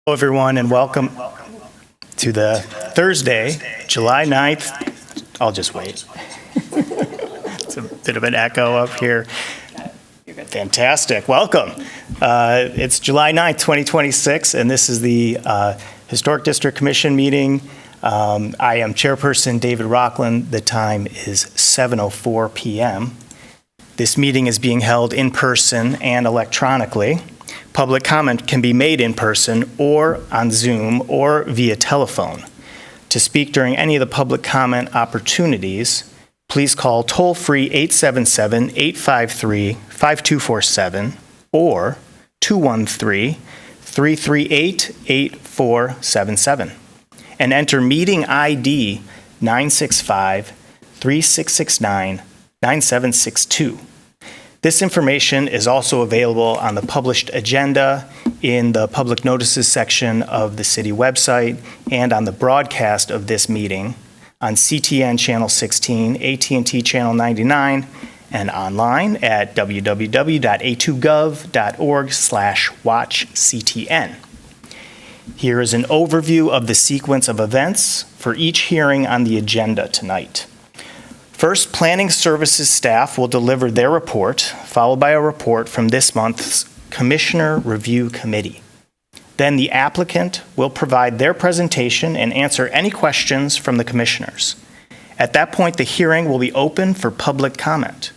Hello, everyone, and welcome to the Thursday, July 9th. I'll just wait. It's a bit of an echo up here. Fantastic. Welcome. It's July 9th, 2026, and this is the Historic District Commission meeting. I am Chairperson David Rockland. The time is 7:04 p.m. This meeting is being held in person and electronically. Public comment can be made in person or on Zoom or via telephone. To speak during any of the public comment opportunities, please call toll-free 877-853-5247 or 213-338-8477 and enter meeting ID 965-3669-9762. This information is also available on the published agenda in the public notices section of the city website and on the broadcast of this meeting on CTN Channel 16, AT&T Channel 99, and online at www.a2gov.org/watchctn. Here is an overview of the sequence of events for each hearing on the agenda tonight. First, Planning Services staff will deliver their report, followed by a report from this month's Commissioner Review Committee. Then the applicant will provide their presentation and answer any questions from the commissioners. At that point, the hearing will be open for public comment.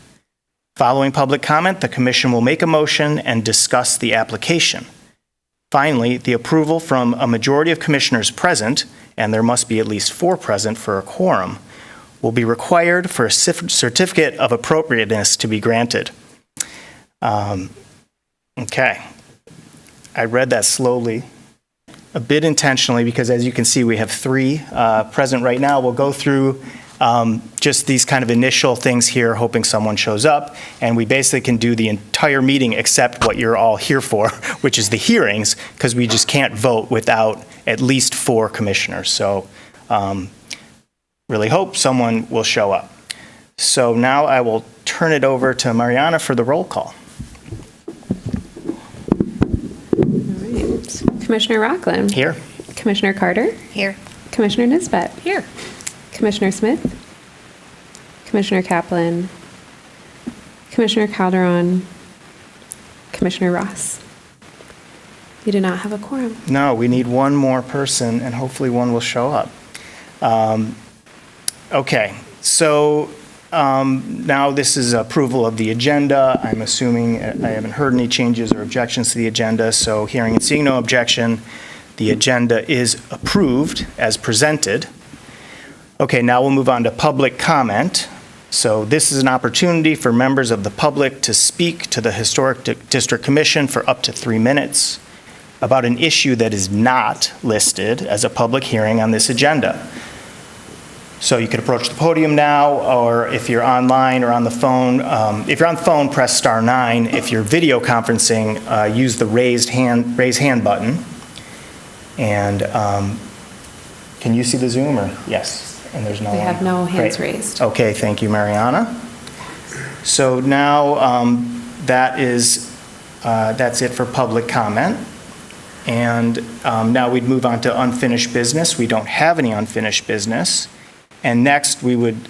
Following public comment, the commission will make a motion and discuss the application. Finally, the approval from a majority of commissioners present, and there must be at least 4 present for a quorum, will be required for a certificate of appropriateness to be granted. Okay. I read that slowly, a bit intentionally, because as you can see, we have 3 present right now. We'll go through just these kind of initial things here, hoping someone shows up, and we basically can do the entire meeting except what you're all here for, which is the hearings, because we just can't vote without at least 4 commissioners. So really hope someone will show up. So now I will turn it over to Mariana for the roll call. All right. Commissioner Rockland. Here. Commissioner Carter. Here. Commissioner Nisbet. Here. Commissioner Smith. Commissioner Kaplan. Commissioner Calderon. Commissioner Ross. You do not have a quorum. No, we need one more person, and hopefully one will show up. Okay, so now this is approval of the agenda. I'm assuming I haven't heard any changes or objections to the agenda, so hearing and seeing no objection, the agenda is approved as presented. Okay, now we'll move on to public comment. So this is an opportunity for members of the public to speak to the Historic District Commission for up to 3 minutes about an issue that is not listed as a public hearing on this agenda. So you could approach the podium now, or if you're online or on the phone, if you're on the phone, press *9. If you're video conferencing, use the raise hand button. And can you see the Zoom? Or yes, and there's no We one. have no hands Great. raised. Okay, thank you, Mariana. So now that's it for public comment. And now we'd move on to unfinished business. We don't have any unfinished business. And next, we would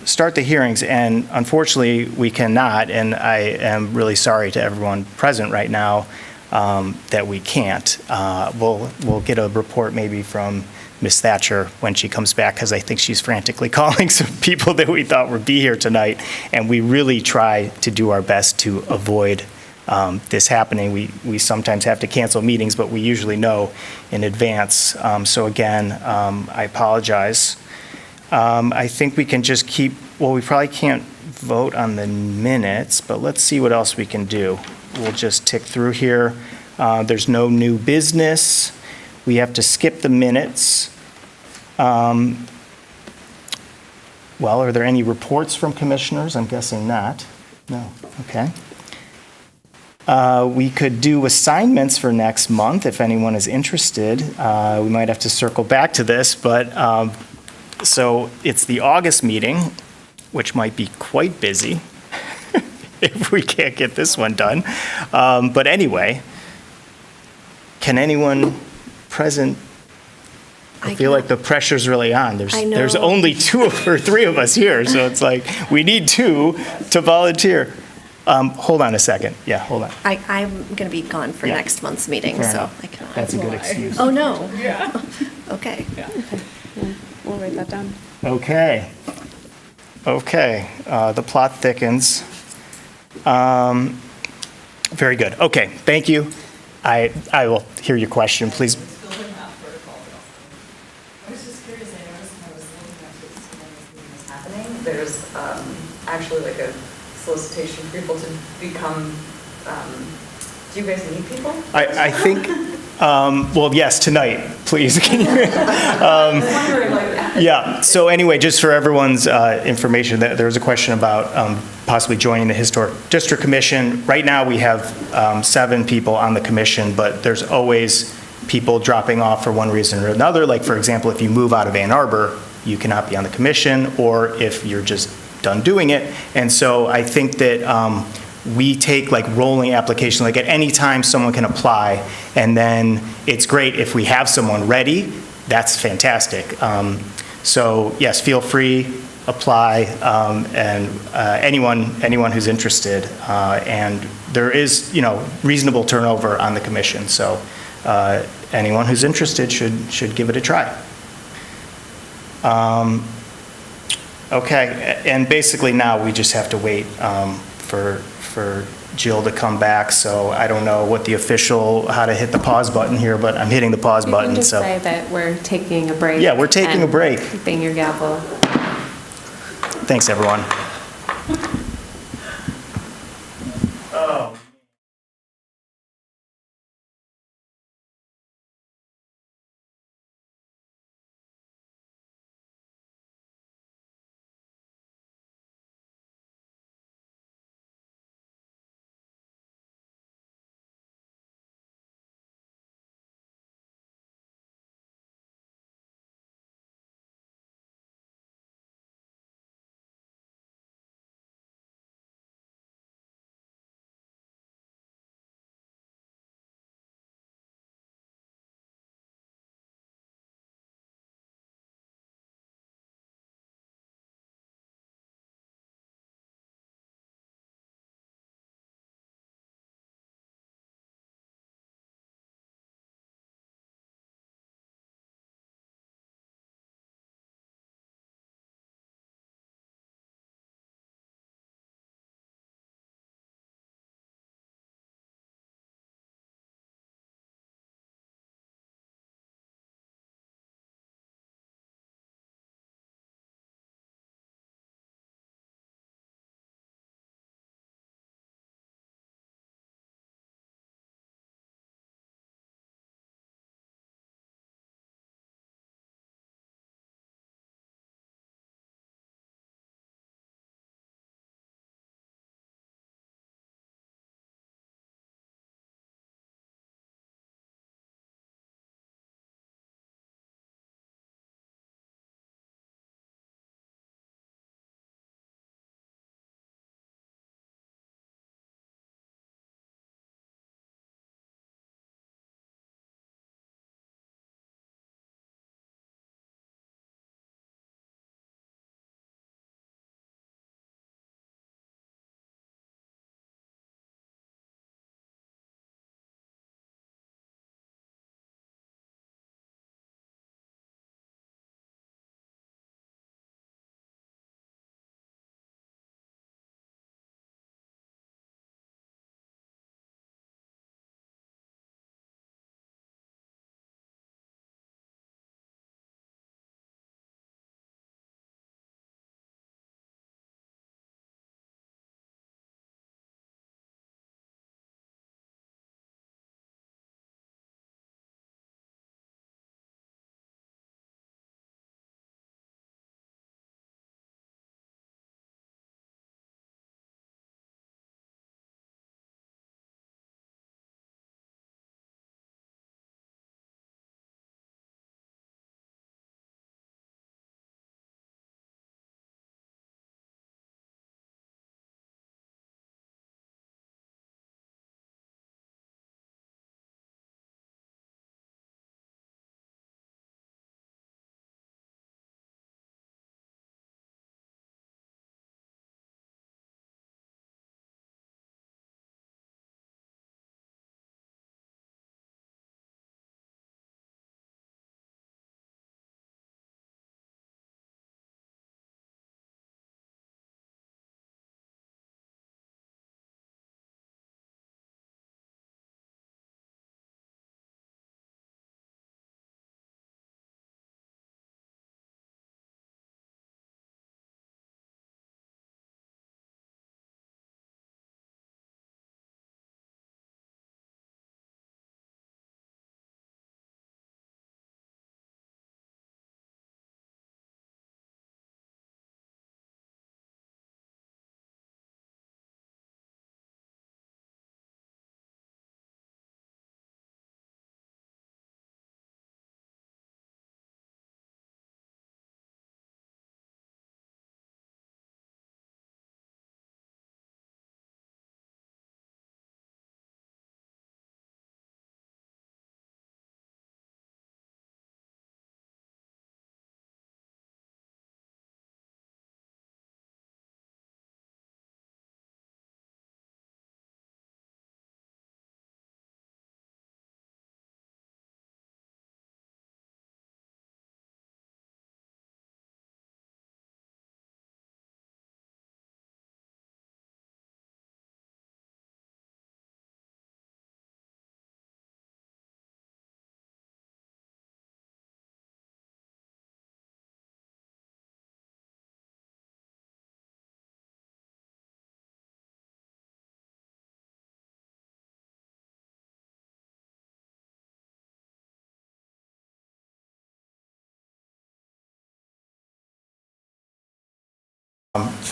start the hearings, and unfortunately, we cannot, and I am really sorry to everyone present right now that we can't. We'll get a report maybe from Ms. Thatcher when she comes back, because I think she's frantically calling some people that we thought would be here tonight, and we really try to do our best to avoid this happening. We sometimes have to cancel meetings, but we usually know in advance. So again, I apologize. I think we can just we probably can't vote on the minutes, but let's see what else we can do. We'll just tick through here. There's no new business. We have to skip the minutes. Well, are there any reports from commissioners? I'm guessing not. No, okay. We could do assignments for next month if anyone is interested. We might have to circle back to this, but so it's the August meeting, which might be quite busy if we can't get this one done. But anyway, can anyone present, I feel like the pressure's really on. I know. There's only 2 or 3 of us here, so it's like, we need 2 to volunteer. Hold on a second. Yeah, hold on. I'm going to be gone for Yeah. next month's meeting, Fair so enough. I cannot. That's a good excuse. Oh, no. Yeah. Okay. We'll write that down. Okay. The plot thickens. Very good. Okay, thank you. I will hear your question, please. I was just curious, I noticed when I was looking at this when this meeting was happening, there's actually like a solicitation for people to become, do you guys need people? I think, well, yes, tonight, please. Can you- I was wondering, like, Yeah, so anyway, just for everyone's information, there was a question about possibly joining the Historic District Commission. Right now, we have 7 people on the commission, but there's always people dropping off for one reason or another. Like, for example, if you move out of Ann Arbor, you cannot be on the commission, or if you're just done doing it. And so I think that we take like rolling application, like at any time someone can apply, and then it's great if we have someone ready, that's fantastic. So yes, feel free, apply, and anyone who's interested. And there is, reasonable turnover on the commission, so anyone who's interested should give it a try. Okay, and basically now we just have to wait for Jill to come back, so I don't know what the official, how to hit the pause button here, but I'm hitting the pause You button, can just so. say that we're taking a break. Yeah, we're taking a and break. Bang your gavel. Thanks, everyone.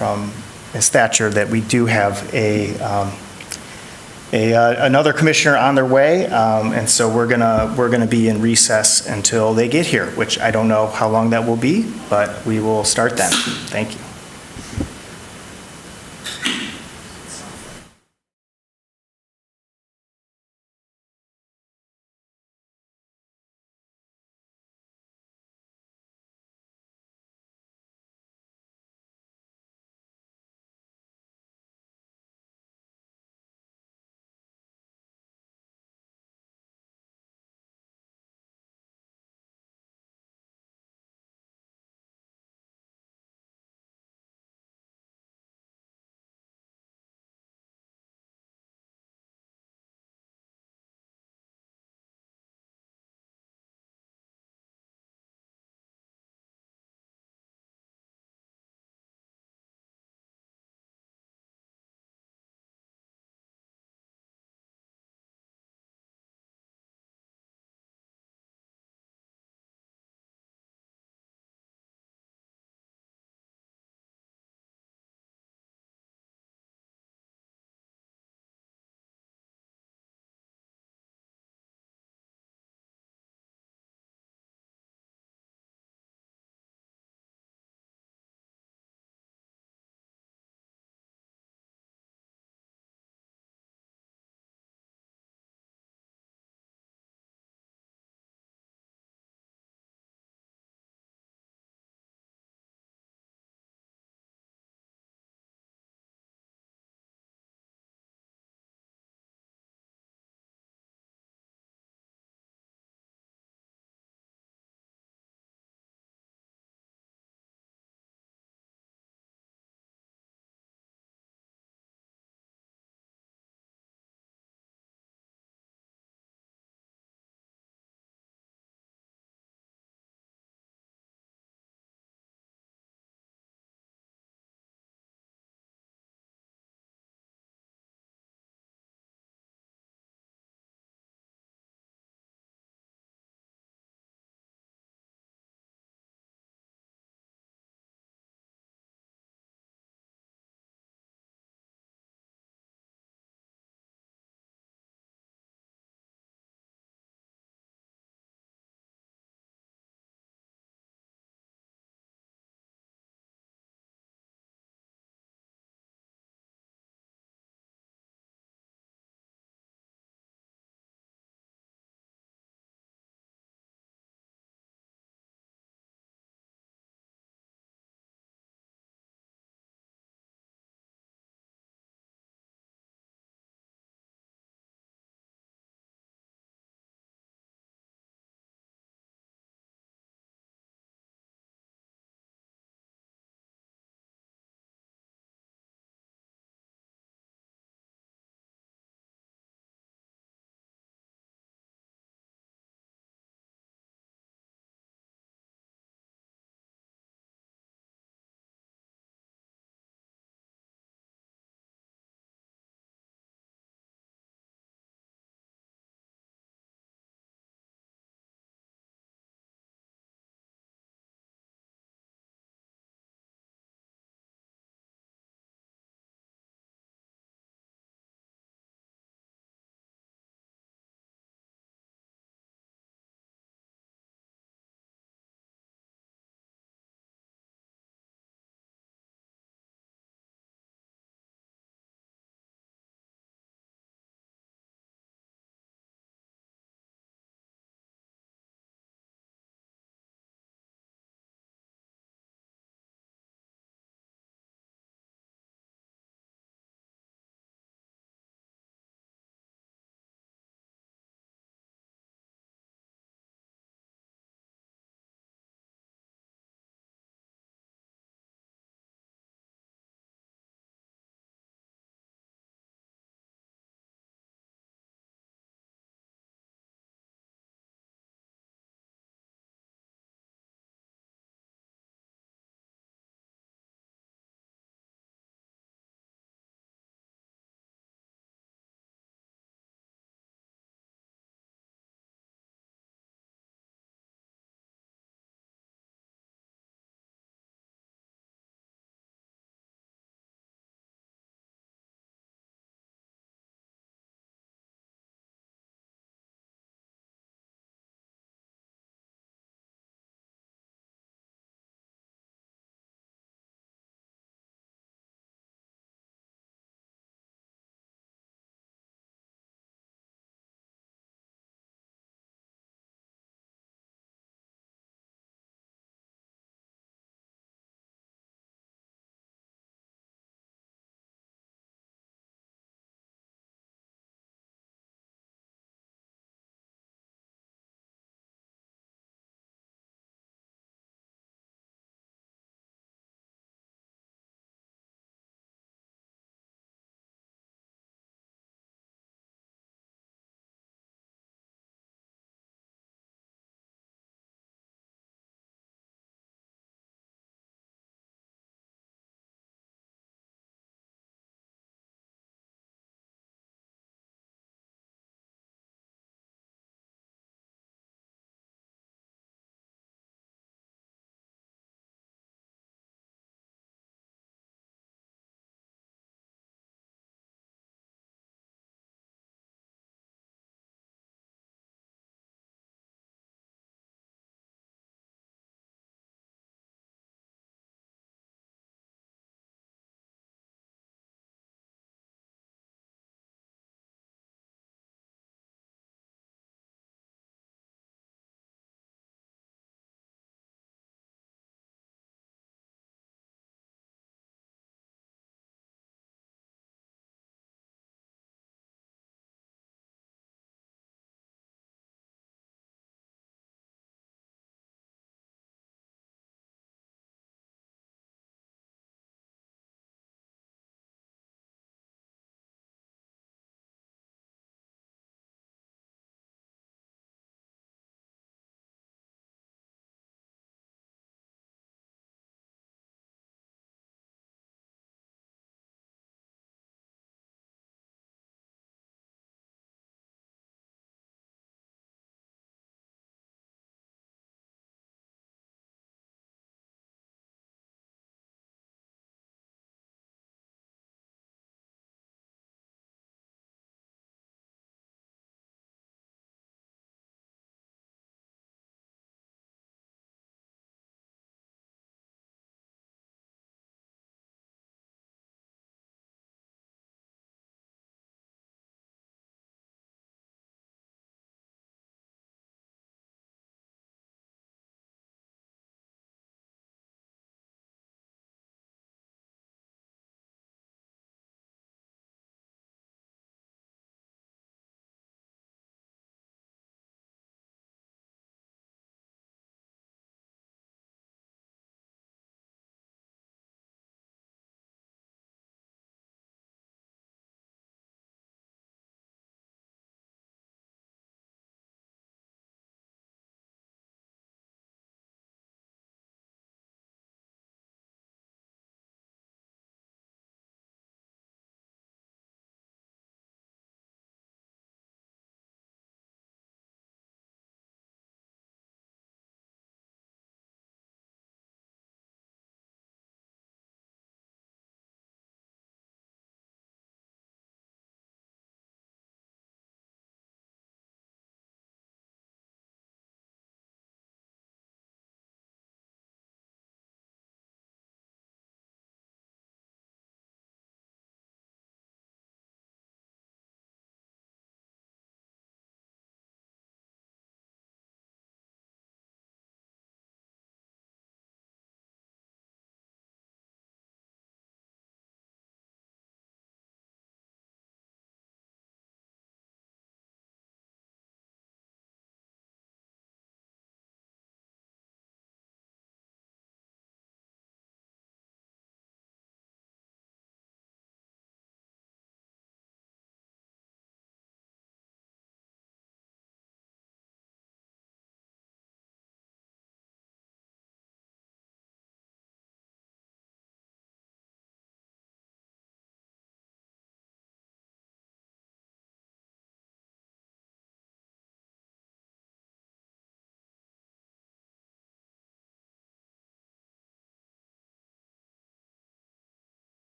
Ms. Thatcher that we do have another commissioner on their way, and so we're gonna be in recess until they get here, which I don't know how long that will be, but we will start then. Thank you.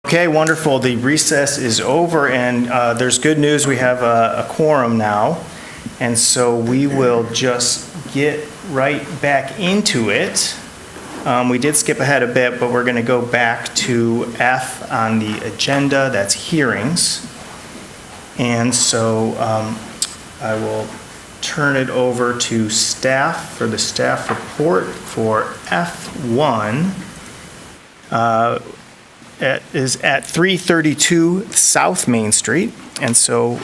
Okay, wonderful. The recess is over, and there's good news. We have a quorum now, and so we will just get right back into it. We did skip ahead a bit, but we're going to go back to F on the agenda. That's hearings. And so I will turn it over to staff for the staff report for F1. It is at 332 South Main Street. And so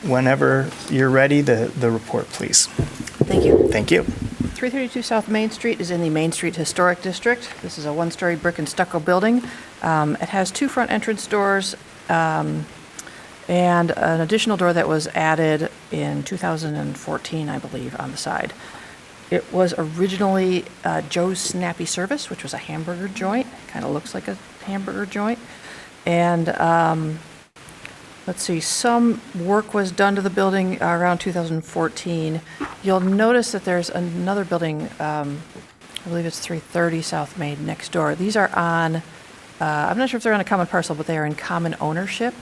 whenever you're ready, the report, please. Thank you. Thank you. 332 South Main Street is in the Main Street Historic District. This is a one-story brick and stucco building. It has two front entrance doors and an additional door that was added in 2014, I believe, on the side. It was originally Joe's Snappy Service, which was a hamburger joint. Kind of looks like a hamburger joint. And let's see, some work was done to the building around 2014. You'll notice that there's another building, I believe it's 330 South Main next door. These are on, I'm not sure if they're on a common parcel, but they are in common ownership.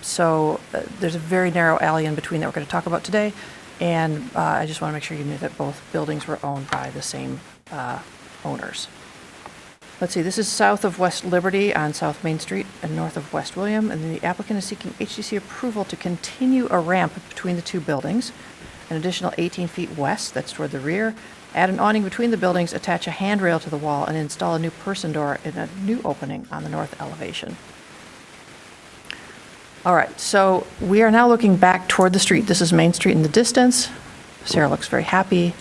So there's a very narrow alley in between that we're going to talk about today. And I just want to make sure you knew that both buildings were owned by the same owners. Let's see, this is south of West Liberty on South Main Street and north of West William, and the applicant is seeking HDC approval to continue a ramp between the two buildings, an additional 18 feet west, that's toward the rear, add an awning between the buildings, attach a handrail to the wall, and install a new person door in a new opening on the north elevation. All right, so we are now looking back toward the street. This is Main Street in the distance. Sarah looks very happy.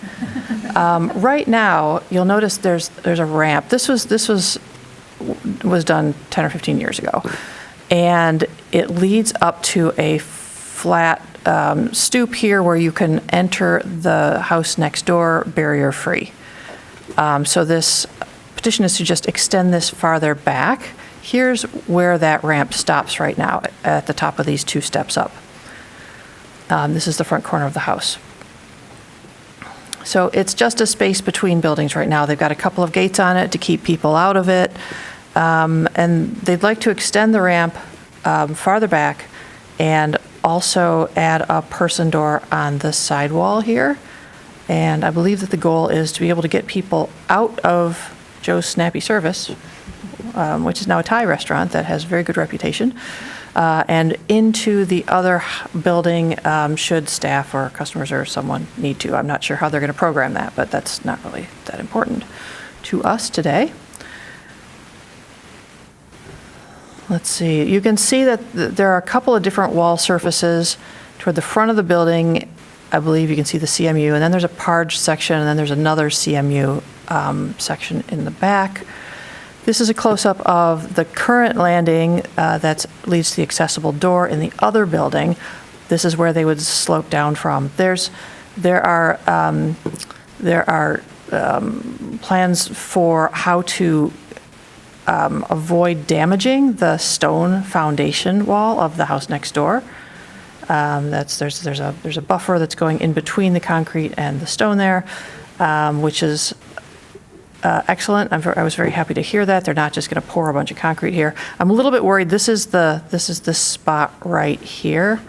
Right now, you'll notice there's a ramp. This was done 10 or 15 years ago, and it leads up to a flat stoop here where you can enter the house next door barrier-free. So this petition is to just extend this farther back. Here's where that ramp stops right now, at the top of these two steps up. This is the front corner of the house. So it's just a space between buildings right now. They've got a couple of gates on it to keep people out of it. And they'd like to extend the ramp farther back and also add a person door on the sidewall here. And I believe that the goal is to be able to get people out of Joe's Snappy Service, which is now a Thai restaurant that has a very good reputation, and into the other building should staff or customers or someone need to. I'm not sure how they're going to program that, but that's not really that important to us today. Let's see. You can see that there are a couple of different wall surfaces toward the front of the building. I believe you can see the CMU, and then there's a parge section, and then there's another CMU section in the back. This is a close-up of the current landing that leads to the accessible door in the other building. This is where they would slope down from. There are plans for how to avoid damaging the stone foundation wall of the house next door. There's a buffer that's going in between the concrete and the stone there, which is excellent. I was very happy to hear that. They're not just going to pour a bunch of concrete here. I'm a little bit worried. This is this spot right here.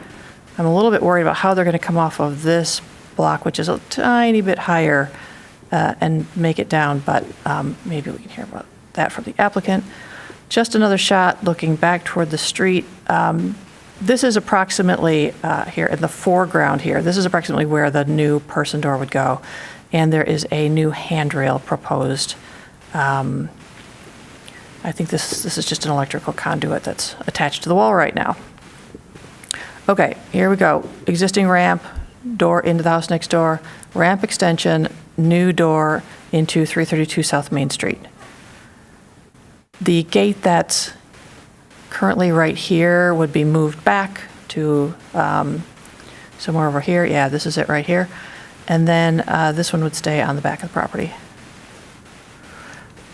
I'm a little bit worried about how they're going to come off of this block, which is a tiny bit higher, and make it down. But maybe we can hear about that from the applicant. Just another shot looking back toward the street. This is approximately here in the foreground here. This is approximately where the new person door would go. And there is a new handrail proposed. I think this is just an electrical conduit that's attached to the wall right now. Okay, here we go. Existing ramp, door into the house next door, ramp extension, new door into 332 South Main Street. The gate that's currently right here would be moved back to somewhere over here. Yeah, this is it right here. And then this one would stay on the back of the property.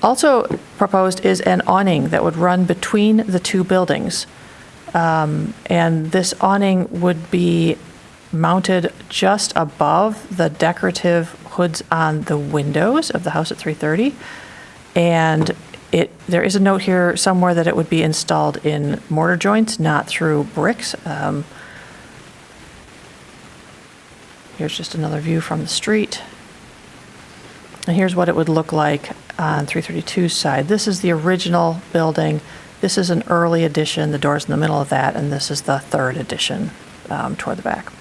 Also proposed is an awning that would run between the two buildings. And this awning would be mounted just above the decorative hoods on the windows of the house at 330. And There is a note here somewhere that it would be installed in mortar joints, not through bricks. Here's just another view from the street. And here's what it would look like on 332's side. This is the original building. This is an early addition. The door's in the middle of that, and this is the third addition toward the back.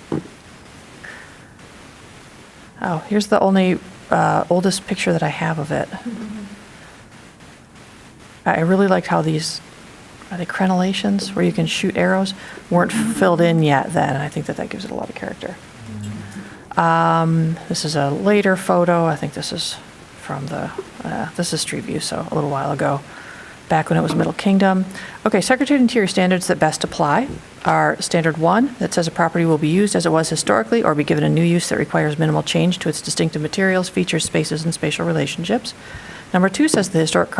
Oh, here's the only oldest picture that I have of it. I really liked how these, are they crenellations, where you can shoot arrows, weren't filled in yet then, and I think that gives it a lot of character. This is a later photo. I think this is from this is Street View, so a little while ago, back when it was Middle Kingdom. Okay, Secretary of Interior standards that best apply are Standard 1, that says a property will be used as it was historically or be given a new use that requires minimal change to its distinctive materials, features, spaces, and spatial relationships. Number 2 says the historic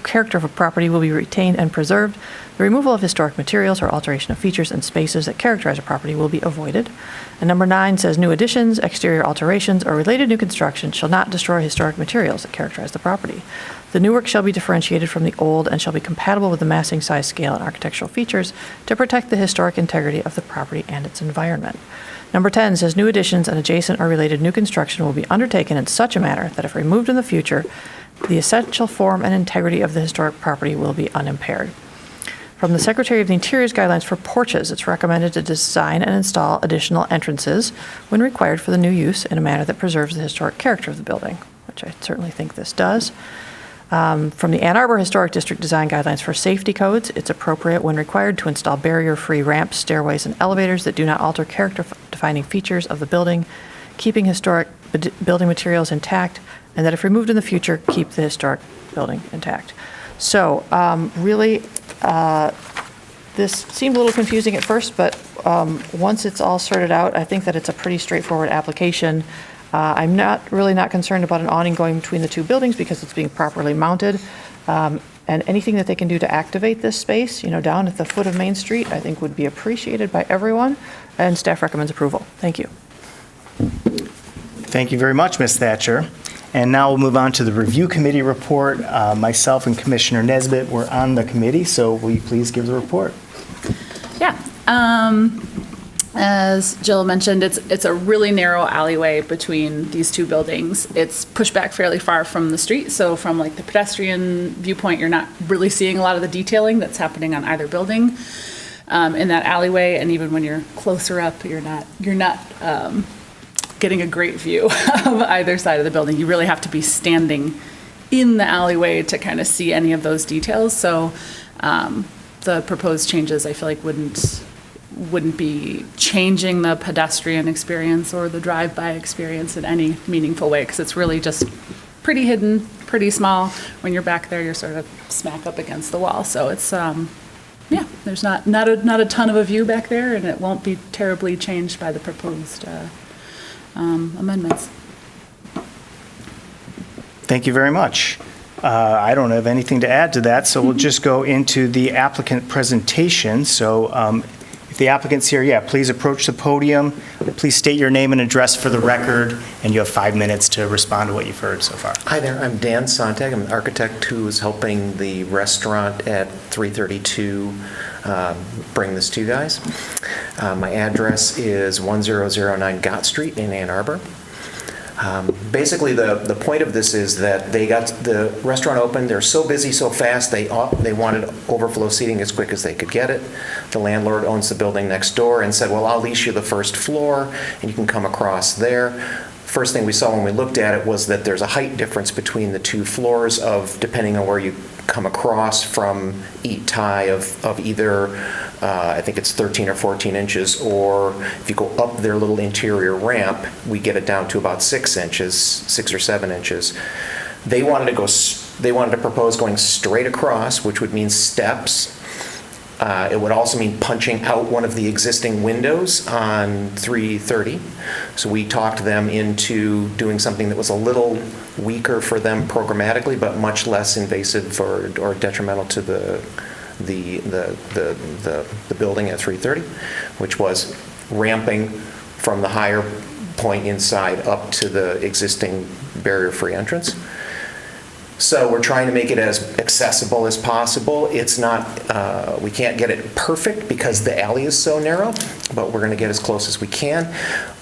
character of a property will be retained and preserved. The removal of historic materials or alteration of features and spaces that characterize a property will be avoided. And number 9 says new additions, exterior alterations, or related new construction shall not destroy historic materials that characterize the property. The new work shall be differentiated from the old and shall be compatible with the massing, size, scale, and architectural features to protect the historic integrity of the property and its environment. Number 10 says new additions and adjacent or related new construction will be undertaken in such a manner that if removed in the future, the essential form and integrity of the historic property will be unimpaired. From the Secretary of the Interior's guidelines for porches, it's recommended to design and install additional entrances when required for the new use in a manner that preserves the historic character of the building, which I certainly think this does. From the Ann Arbor Historic District Design Guidelines for Safety Codes, it's appropriate when required to install barrier-free ramps, stairways, and elevators that do not alter character-defining features of the building, keeping historic building materials intact, and that if removed in the future, keep the historic building intact. So really, this seemed a little confusing at first, but once it's all sorted out, I think that it's a pretty straightforward application. I'm really not concerned about an awning going between the two buildings because it's being properly mounted. And anything that they can do to activate this space, down at the foot of Main Street, I think would be appreciated by everyone, and staff recommends approval. Thank you. Thank you very much, Ms. Thatcher. And now we'll move on to the review committee report. Myself and Commissioner Nesbitt were on the committee, so will you please give the report? Yeah. As Jill mentioned, it's a really narrow alleyway between these two buildings. It's pushed back fairly far from the street, so from like the pedestrian viewpoint, you're not really seeing a lot of the detailing that's happening on either building in that alleyway. And even when you're closer up, you're not getting a great view of either side of the building. You really have to be standing in the alleyway to kind of see any of those details. So the proposed changes, I feel like wouldn't be changing the pedestrian experience or the drive-by experience in any meaningful way, because it's really just pretty hidden, pretty small. When you're back there, you're sort of smack up against the wall. So it's, there's not a ton of a view back there, and it won't be terribly changed by the proposed amendments. Thank you very much. I don't have anything to add to that, so we'll just go into the applicant presentation. So if the applicant's here, please approach the podium. Please state your name and address for the record, and you have 5 minutes to respond to what you've heard so far. Hi there, I'm Dan Sontag. I'm an architect who is helping the restaurant at 332 bring this to you guys. My address is 1009 Gott Street in Ann Arbor. Basically, the point of this is that they got the restaurant open. They're so busy so fast, they wanted overflow seating as quick as they could get it. The landlord owns the building next door and said, well, I'll lease you the first floor, and you can come across there. First thing we saw when we looked at it was that there's a height difference between the two floors depending on where you come across from eat tie of either, I think it's 13 or 14 inches, or if you go up their little interior ramp, we get it down to about 6 inches, 6 or 7 inches. They wanted to propose going straight across, which would mean steps. It would also mean punching out one of the existing windows on 330. So we talked them into doing something that was a little weaker for them programmatically, but much less invasive or detrimental to the building at 330, which was ramping from the higher point inside up to the existing barrier-free entrance. So we're trying to make it as accessible as possible. It's not, we can't get it perfect because the alley is so narrow, but we're going to get as close as we can.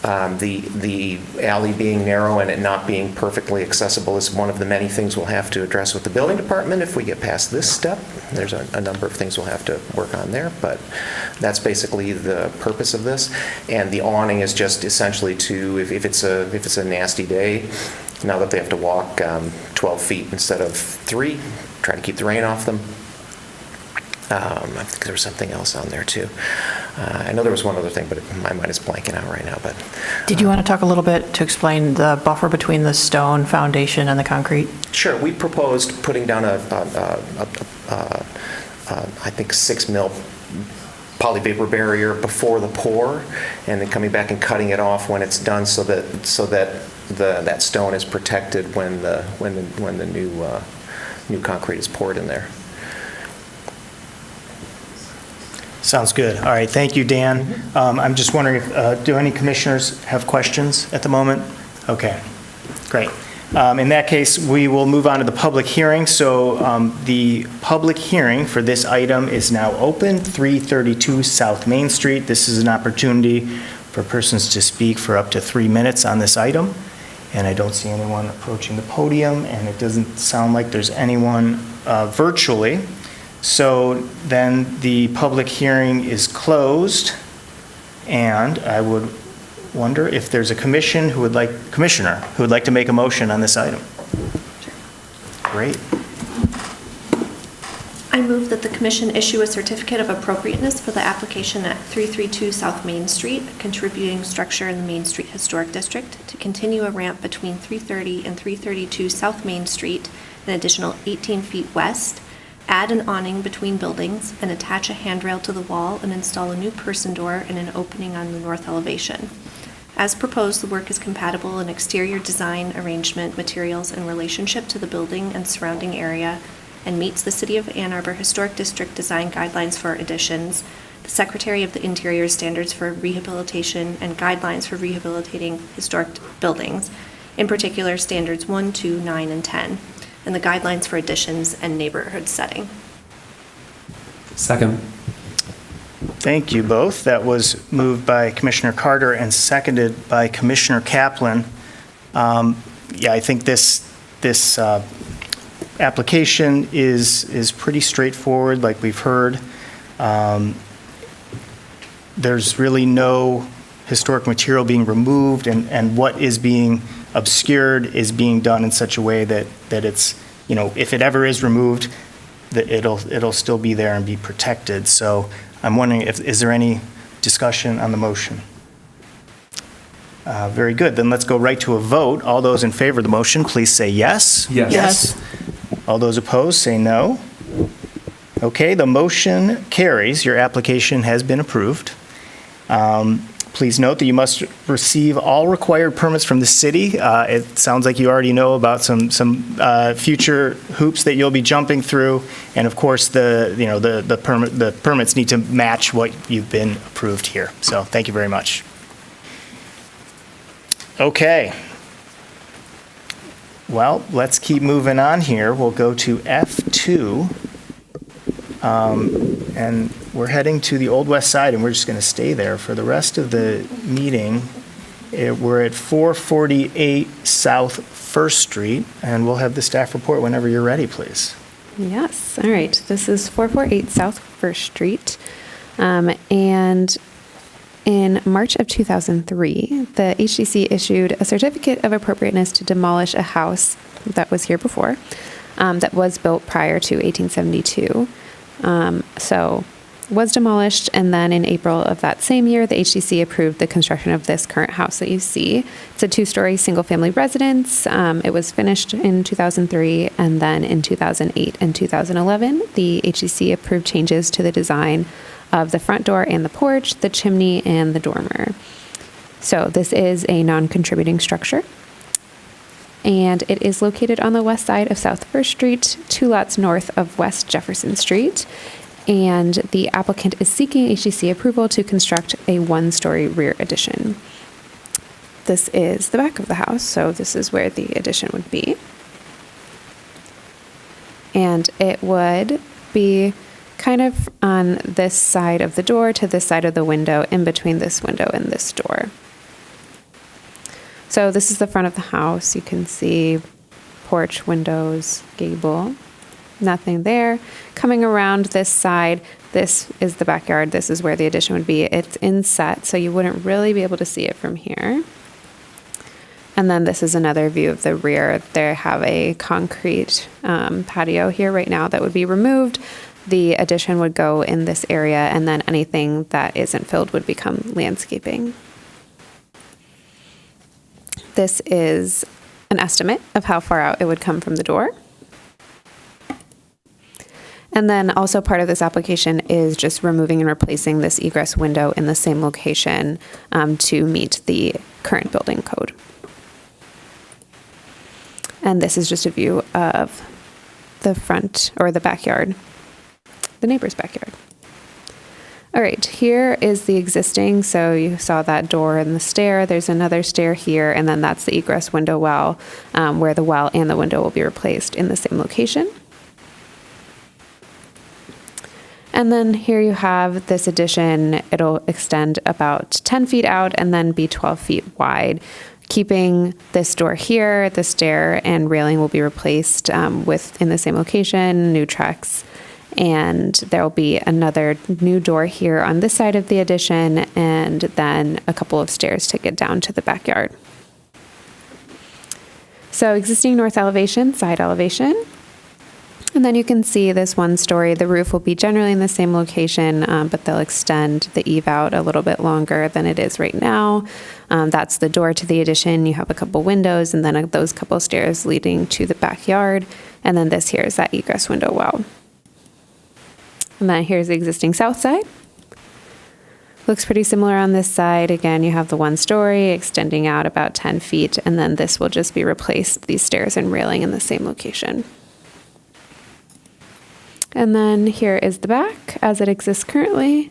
The alley being narrow and it not being perfectly accessible is one of the many things we'll have to address with the building department if we get past this step. There's a number of things we'll have to work on there, but that's basically the purpose of this. And the awning is just essentially to, if it's a nasty day, now that they have to walk 12 feet instead of 3, try to keep the rain off them. I think there was something else on there too. I know there was one other thing, but my mind is blanking out right now. But Did you want to talk a little bit to explain the buffer between the stone foundation and the concrete? Sure, we proposed putting down I think 6 mil polyvapor barrier before the pour, and then coming back and cutting it off when it's done, so that that stone is protected when the new concrete is poured in there. Sounds good. All right, thank you, Dan. I'm just wondering, if do any commissioners have questions at the moment? Okay, great. In that case, we will move on to the public hearing. So the public hearing for this item is now open, 332 South Main Street. This is an opportunity for persons to speak for up to 3 minutes on this item. And I don't see anyone approaching the podium, and it doesn't sound like there's anyone virtually. So then the public hearing is closed, and I would wonder if there's a commissioner who would like to make a motion on this item. Great. I move that the commission issue a certificate of appropriateness for the application at 332 South Main Street, a contributing structure in the Main Street Historic District, to continue a ramp between 330 and 332 South Main Street, an additional 18 feet west, add an awning between buildings, and attach a handrail to the wall and install a new person door and an opening on the north elevation. As proposed, the work is compatible in exterior design, arrangement, materials, and relationship to the building and surrounding area, and meets the City of Ann Arbor Historic District design guidelines for additions, the Secretary of the Interior standards for rehabilitation, and guidelines for rehabilitating historic buildings, in particular standards 1, 2, 9, and 10, and the guidelines for additions and neighborhood setting. Second. Thank you both. That was moved by Commissioner Carter and seconded by Commissioner Kaplan. Yeah, I think this application is pretty straightforward, like we've heard. There's really no historic material being removed, and what is being obscured is being done in such a way that it's, if it ever is removed, that it'll still be there and be protected. So I'm wondering, is there any discussion on the motion? Very good. Then let's go right to a vote. All those in favor of the motion, please say yes. Yes. Yes. All those opposed, say no. Okay, the motion carries. Your application has been approved. Please note that you must receive all required permits from the city. It sounds like you already know about some future hoops that you'll be jumping through, and of course the permits need to match what you've been approved here. So thank you very much. Okay. Well, let's keep moving on here. We'll go to F2. And we're heading to the Old West Side, and we're just going to stay there for the rest of the meeting. We're at 448 South First Street, and we'll have the staff report whenever you're ready, please. Yes, all right. This is 448 South First Street. And in March of 2003, the HDC issued a certificate of appropriateness to demolish a house that was here before, that was built prior to 1872. So was demolished, and then in April of that same year, the HDC approved the construction of this current house that you see. It's a 2-story single-family residence. It was finished in 2003, and then in 2008 and 2011, the HDC approved changes to the design of the front door and the porch, the chimney, and the dormer. So this is a non-contributing structure, and it is located on the west side of South First Street, 2 lots north of West Jefferson Street, and the applicant is seeking HDC approval to construct a 1-story rear addition. This is the back of the house, so this is where the addition would be. And it would be kind of on this side of the door to this side of the window, in between this window and this door. So this is the front of the house. You can see porch, windows, gable, nothing there. Coming around this side, this is the backyard. This is where the addition would be. It's inset, so you wouldn't really be able to see it from here. And then this is another view of the rear. They have a concrete patio here right now that would be removed. The addition would go in this area, and then anything that isn't filled would become landscaping. This is an estimate of how far out it would come from the door. And then also part of this application is just removing and replacing this egress window in the same location to meet the current building code. And this is just a view of the front, or the backyard, the neighbor's backyard. All right, here is the existing. So you saw that door and the stair. There's another stair here, and then that's the egress window well, where the well and the window will be replaced in the same location. And then here you have this addition. It'll extend about 10 feet out and then be 12 feet wide. Keeping this door here, the stair and railing will be replaced in the same location, new tracks. And there will be another new door here on this side of the addition, and then a couple of stairs to get down to the backyard. So existing north elevation, side elevation. And then you can see this one story. The roof will be generally in the same location, but they'll extend the eave out a little bit longer than it is right now. That's the door to the addition. You have a couple windows, and then those couple stairs leading to the backyard. And then this here is that egress window well. And then here's the existing south side. Looks pretty similar on this side. Again, you have the one story extending out about 10 feet, and then this will just be replaced, these stairs and railing in the same location. And then here is the back as it exists currently.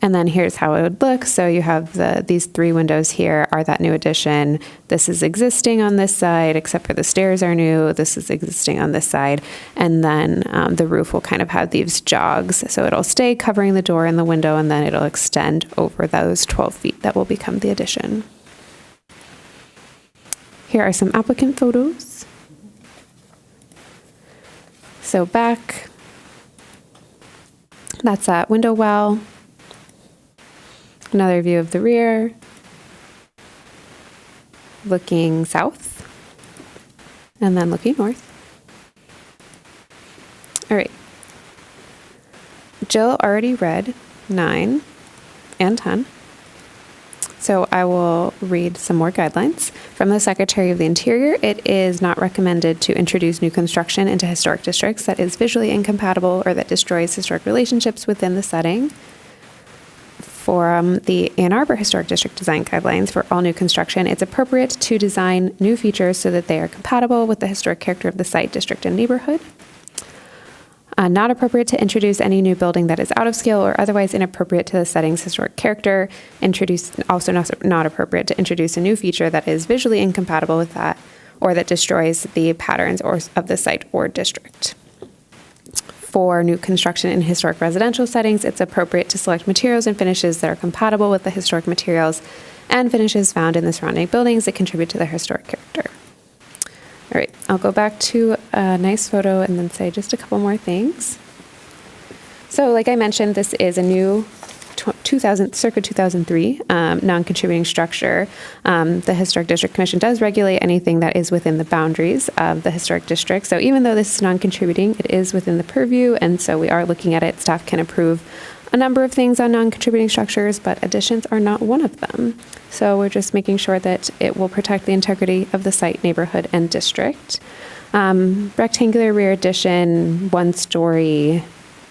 And then here's how it would look. So you have these three windows here are that new addition. This is existing on this side, except for the stairs are new. This is existing on this side. And then the roof will kind of have these jogs. So it'll stay covering the door and the window, and then it'll extend over those 12 feet that will become the addition. Here are some applicant photos. So back, that's that window well. Another view of the rear, looking south, and then looking north. All right. Jill already read 9 and 10. So I will read some more guidelines. From the Secretary of the Interior, it is not recommended to introduce new construction into historic districts that is visually incompatible or that destroys historic relationships within the setting. For the Ann Arbor Historic District Design Guidelines for all new construction, it's appropriate to design new features so that they are compatible with the historic character of the site, district, and neighborhood. Not appropriate to introduce any new building that is out of scale or otherwise inappropriate to the setting's historic character. Also not appropriate to introduce a new feature that is visually incompatible with that or that destroys the patterns of the site or district. For new construction in historic residential settings, it's appropriate to select materials and finishes that are compatible with the historic materials and finishes found in the surrounding buildings that contribute to their historic character. All right, I'll go back to a nice photo and then say just a couple more things. So like I mentioned, this is a new circa 2003 non-contributing structure. The Historic District Commission does regulate anything that is within the boundaries of the historic district. So even though this is non-contributing, it is within the purview, and so we are looking at it. Staff can approve a number of things on non-contributing structures, but additions are not one of them. So we're just making sure that it will protect the integrity of the site, neighborhood, and district. Rectangular rear addition, one story,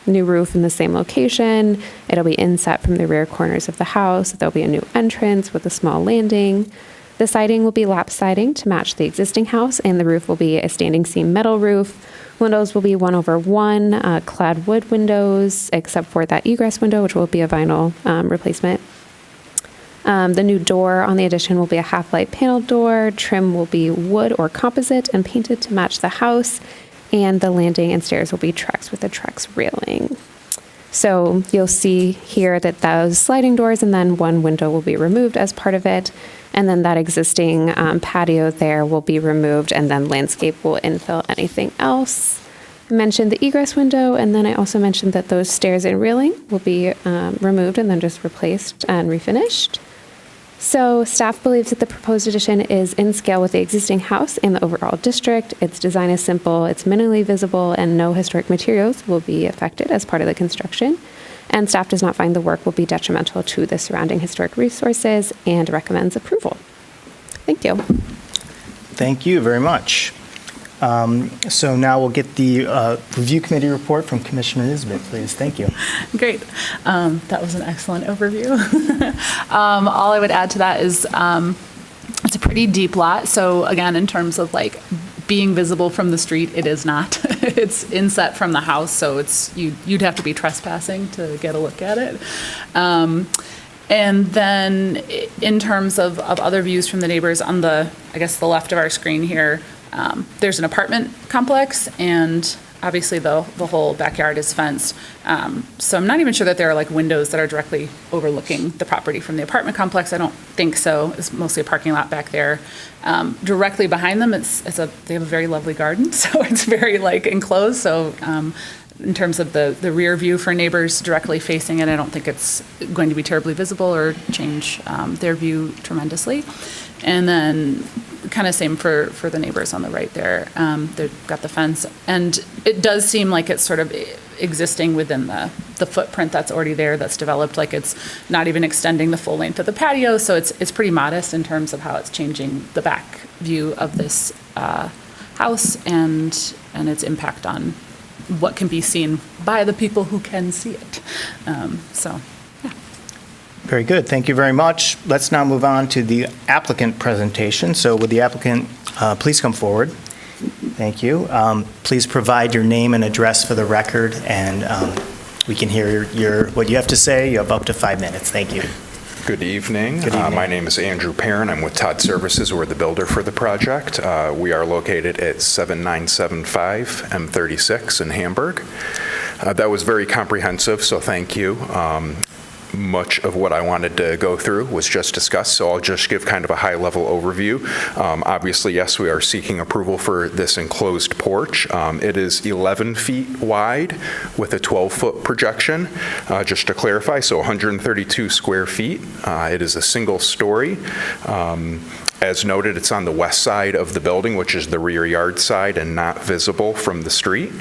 new roof in the same location. It'll be inset from the rear corners of the house. There'll be a new entrance with a small landing. The siding will be lap siding to match the existing house, and the roof will be a standing seam metal roof. Windows will be 1/1 clad wood windows, except for that egress window, which will be a vinyl replacement. The new door on the addition will be a half-light panel door. Trim will be wood or composite and painted to match the house. and the landing and stairs will be Trex with a Trex railing. So you'll see here that those sliding doors and then one window will be removed as part of it. And then that existing patio there will be removed, and then landscape will infill anything else. I mentioned the egress window, and then I also mentioned that those stairs and railing will be removed and then just replaced and refinished. So staff believes that the proposed addition is in scale with the existing house and the overall district. Its design is simple, it's minimally visible, and no historic materials will be affected as part of the construction. And staff does not find the work will be detrimental to the surrounding historic resources and recommends approval. Thank you. Thank you very much. So now we'll get the review committee report from Commissioner Nisbet, please. Thank you. Great. That was an excellent overview. All I would add to that is it's a pretty deep lot. So again, in terms of like being visible from the street, it is not. It's inset from the house, so it's you'd have to be trespassing to get a look at it. And then in terms of other views from the neighbors, on the, I guess, the left of our screen here, there's an apartment complex, and obviously the whole backyard is fenced. So I'm not even sure that there are like windows that are directly overlooking the property from the apartment complex. I don't think so. It's mostly a parking lot back there. Directly behind them, they have a very lovely garden, so it's very like enclosed. So in terms of the rear view for neighbors directly facing it, I don't think it's going to be terribly visible or change their view tremendously. And then kind of same for the neighbors on the right there. They've got the fence. And it does seem like it's sort of existing within the footprint that's already there, that's developed. Like it's not even extending the full length of the patio. So it's pretty modest in terms of how it's changing the back view of this house and its impact on what can be seen by the people who can see it. So, yeah. Very good. Thank you very much. Let's now move on to the applicant presentation. So would the applicant please come forward? Thank you. Please provide your name and address for the record, and we can hear what you have to say. You have up to 5 minutes. Thank you. Good evening. Good evening. My name is Andrew Perrin. I'm with Todd Services. We're the builder for the project. We are located at 7975 M36 in Hamburg. That was very comprehensive, so thank you. Much of what I wanted to go through was just discussed, so I'll just give kind of a high-level overview. Obviously, yes, we are seeking approval for this enclosed porch. It is 11 feet wide with a 12-foot projection, just to clarify, so 132 square feet. It is a single story. As noted, it's on the west side of the building, which is the rear yard side and not visible from the street.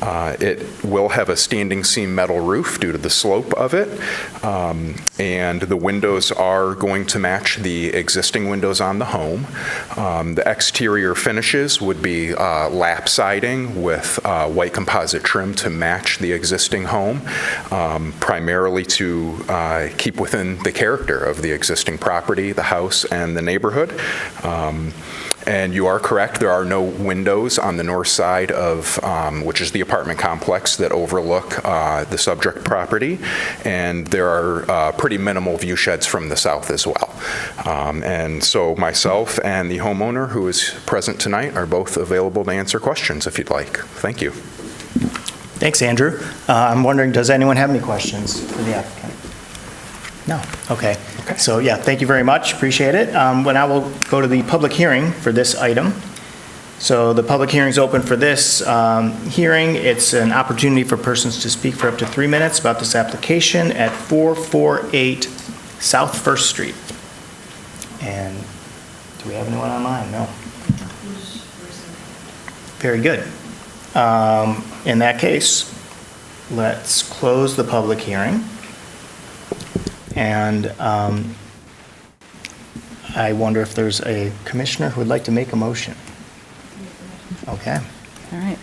It will have a standing seam metal roof due to the slope of it, and the windows are going to match the existing windows on the home. The exterior finishes would be lap siding with white composite trim to match the existing home, primarily to keep within the character of the existing property, the house, and the neighborhood. And you are correct, there are no windows on the north side of, which is the apartment complex that overlook the subject property, and there are pretty minimal view sheds from the south as well. And so myself and the homeowner who is present tonight are both available to answer questions if you'd like. Thank you. Thanks, Andrew. I'm wondering, does anyone have any questions for the applicant? No. Okay. So, yeah, thank you very much. Appreciate it. Well, now we'll go to the public hearing for this item. So the public hearing is open for this hearing. It's an opportunity for persons to speak for up to 3 minutes about this application at 448 South First Street. And do we have anyone online? No. Very good. In that case, let's close the public hearing. And I wonder if there's a commissioner who would like to make a motion. Okay. All right.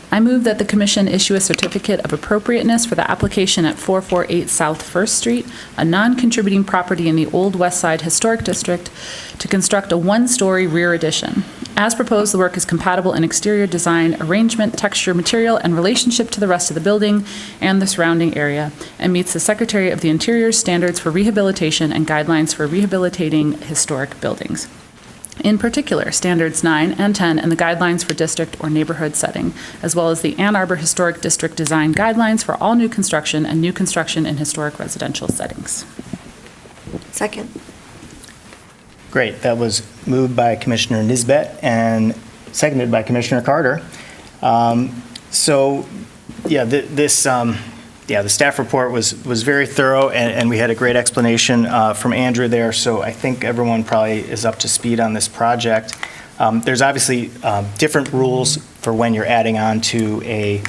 I move that the commission issue a certificate of appropriateness for the application at 448 South First Street, a non-contributing property in the Old West Side Historic District, to construct a one-story rear addition. As proposed, the work is compatible in exterior design, arrangement, texture, material, and relationship to the rest of the building and the surrounding area, and meets the Secretary of the Interior's standards for rehabilitation and guidelines for rehabilitating historic buildings. In particular, Standards 9 and 10 and the Guidelines for District or Neighborhood Setting, as well as the Ann Arbor Historic District Design Guidelines for all new construction and new construction in historic residential settings. Second. Great. That was moved by Commissioner Nisbet and seconded by Commissioner Carter. The staff report was very thorough, and we had a great explanation from Andrew there, so I think everyone probably is up to speed on this project. There's obviously different rules for when you're adding on to a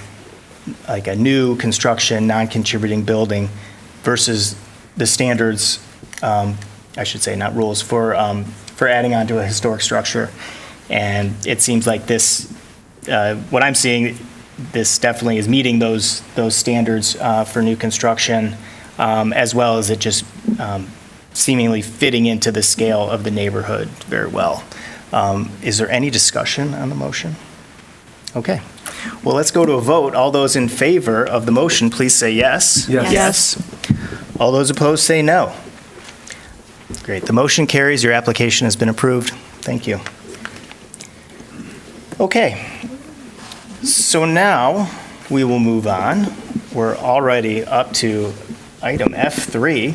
new construction, non-contributing building versus the standards, I should say, not rules, for adding on to a historic structure. And it seems like this, what I'm seeing, this definitely is meeting those standards for new construction, as well as it just seemingly fitting into the scale of the neighborhood very well. Is there any discussion on the motion? Okay. Well, let's go to a vote. All those in favor of the motion, please say yes. Yes. Yes. All those opposed, say no. Great. The motion carries. Your application has been approved. Thank you. Okay. So now we will move on. We're already up to item F3,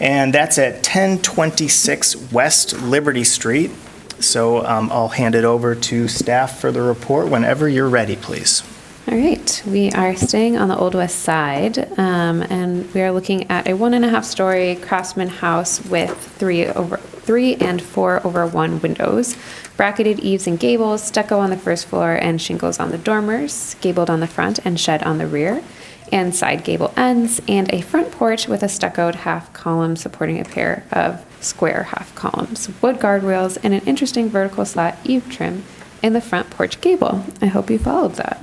and that's at 1026 West Liberty Street. So I'll hand it over to staff for the report whenever you're ready, please. All right, we are staying on the Old West Side, and we are looking at a 1.5-story craftsman house with 3 and 4/1 windows, bracketed eaves and gables, stucco on the first floor and shingles on the dormers, gabled on the front and shed on the rear, and side gable ends, and a front porch with a stuccoed half column supporting a pair of square half columns, wood guardrails, and an interesting vertical slat eave trim in the front porch gable. I hope you followed that.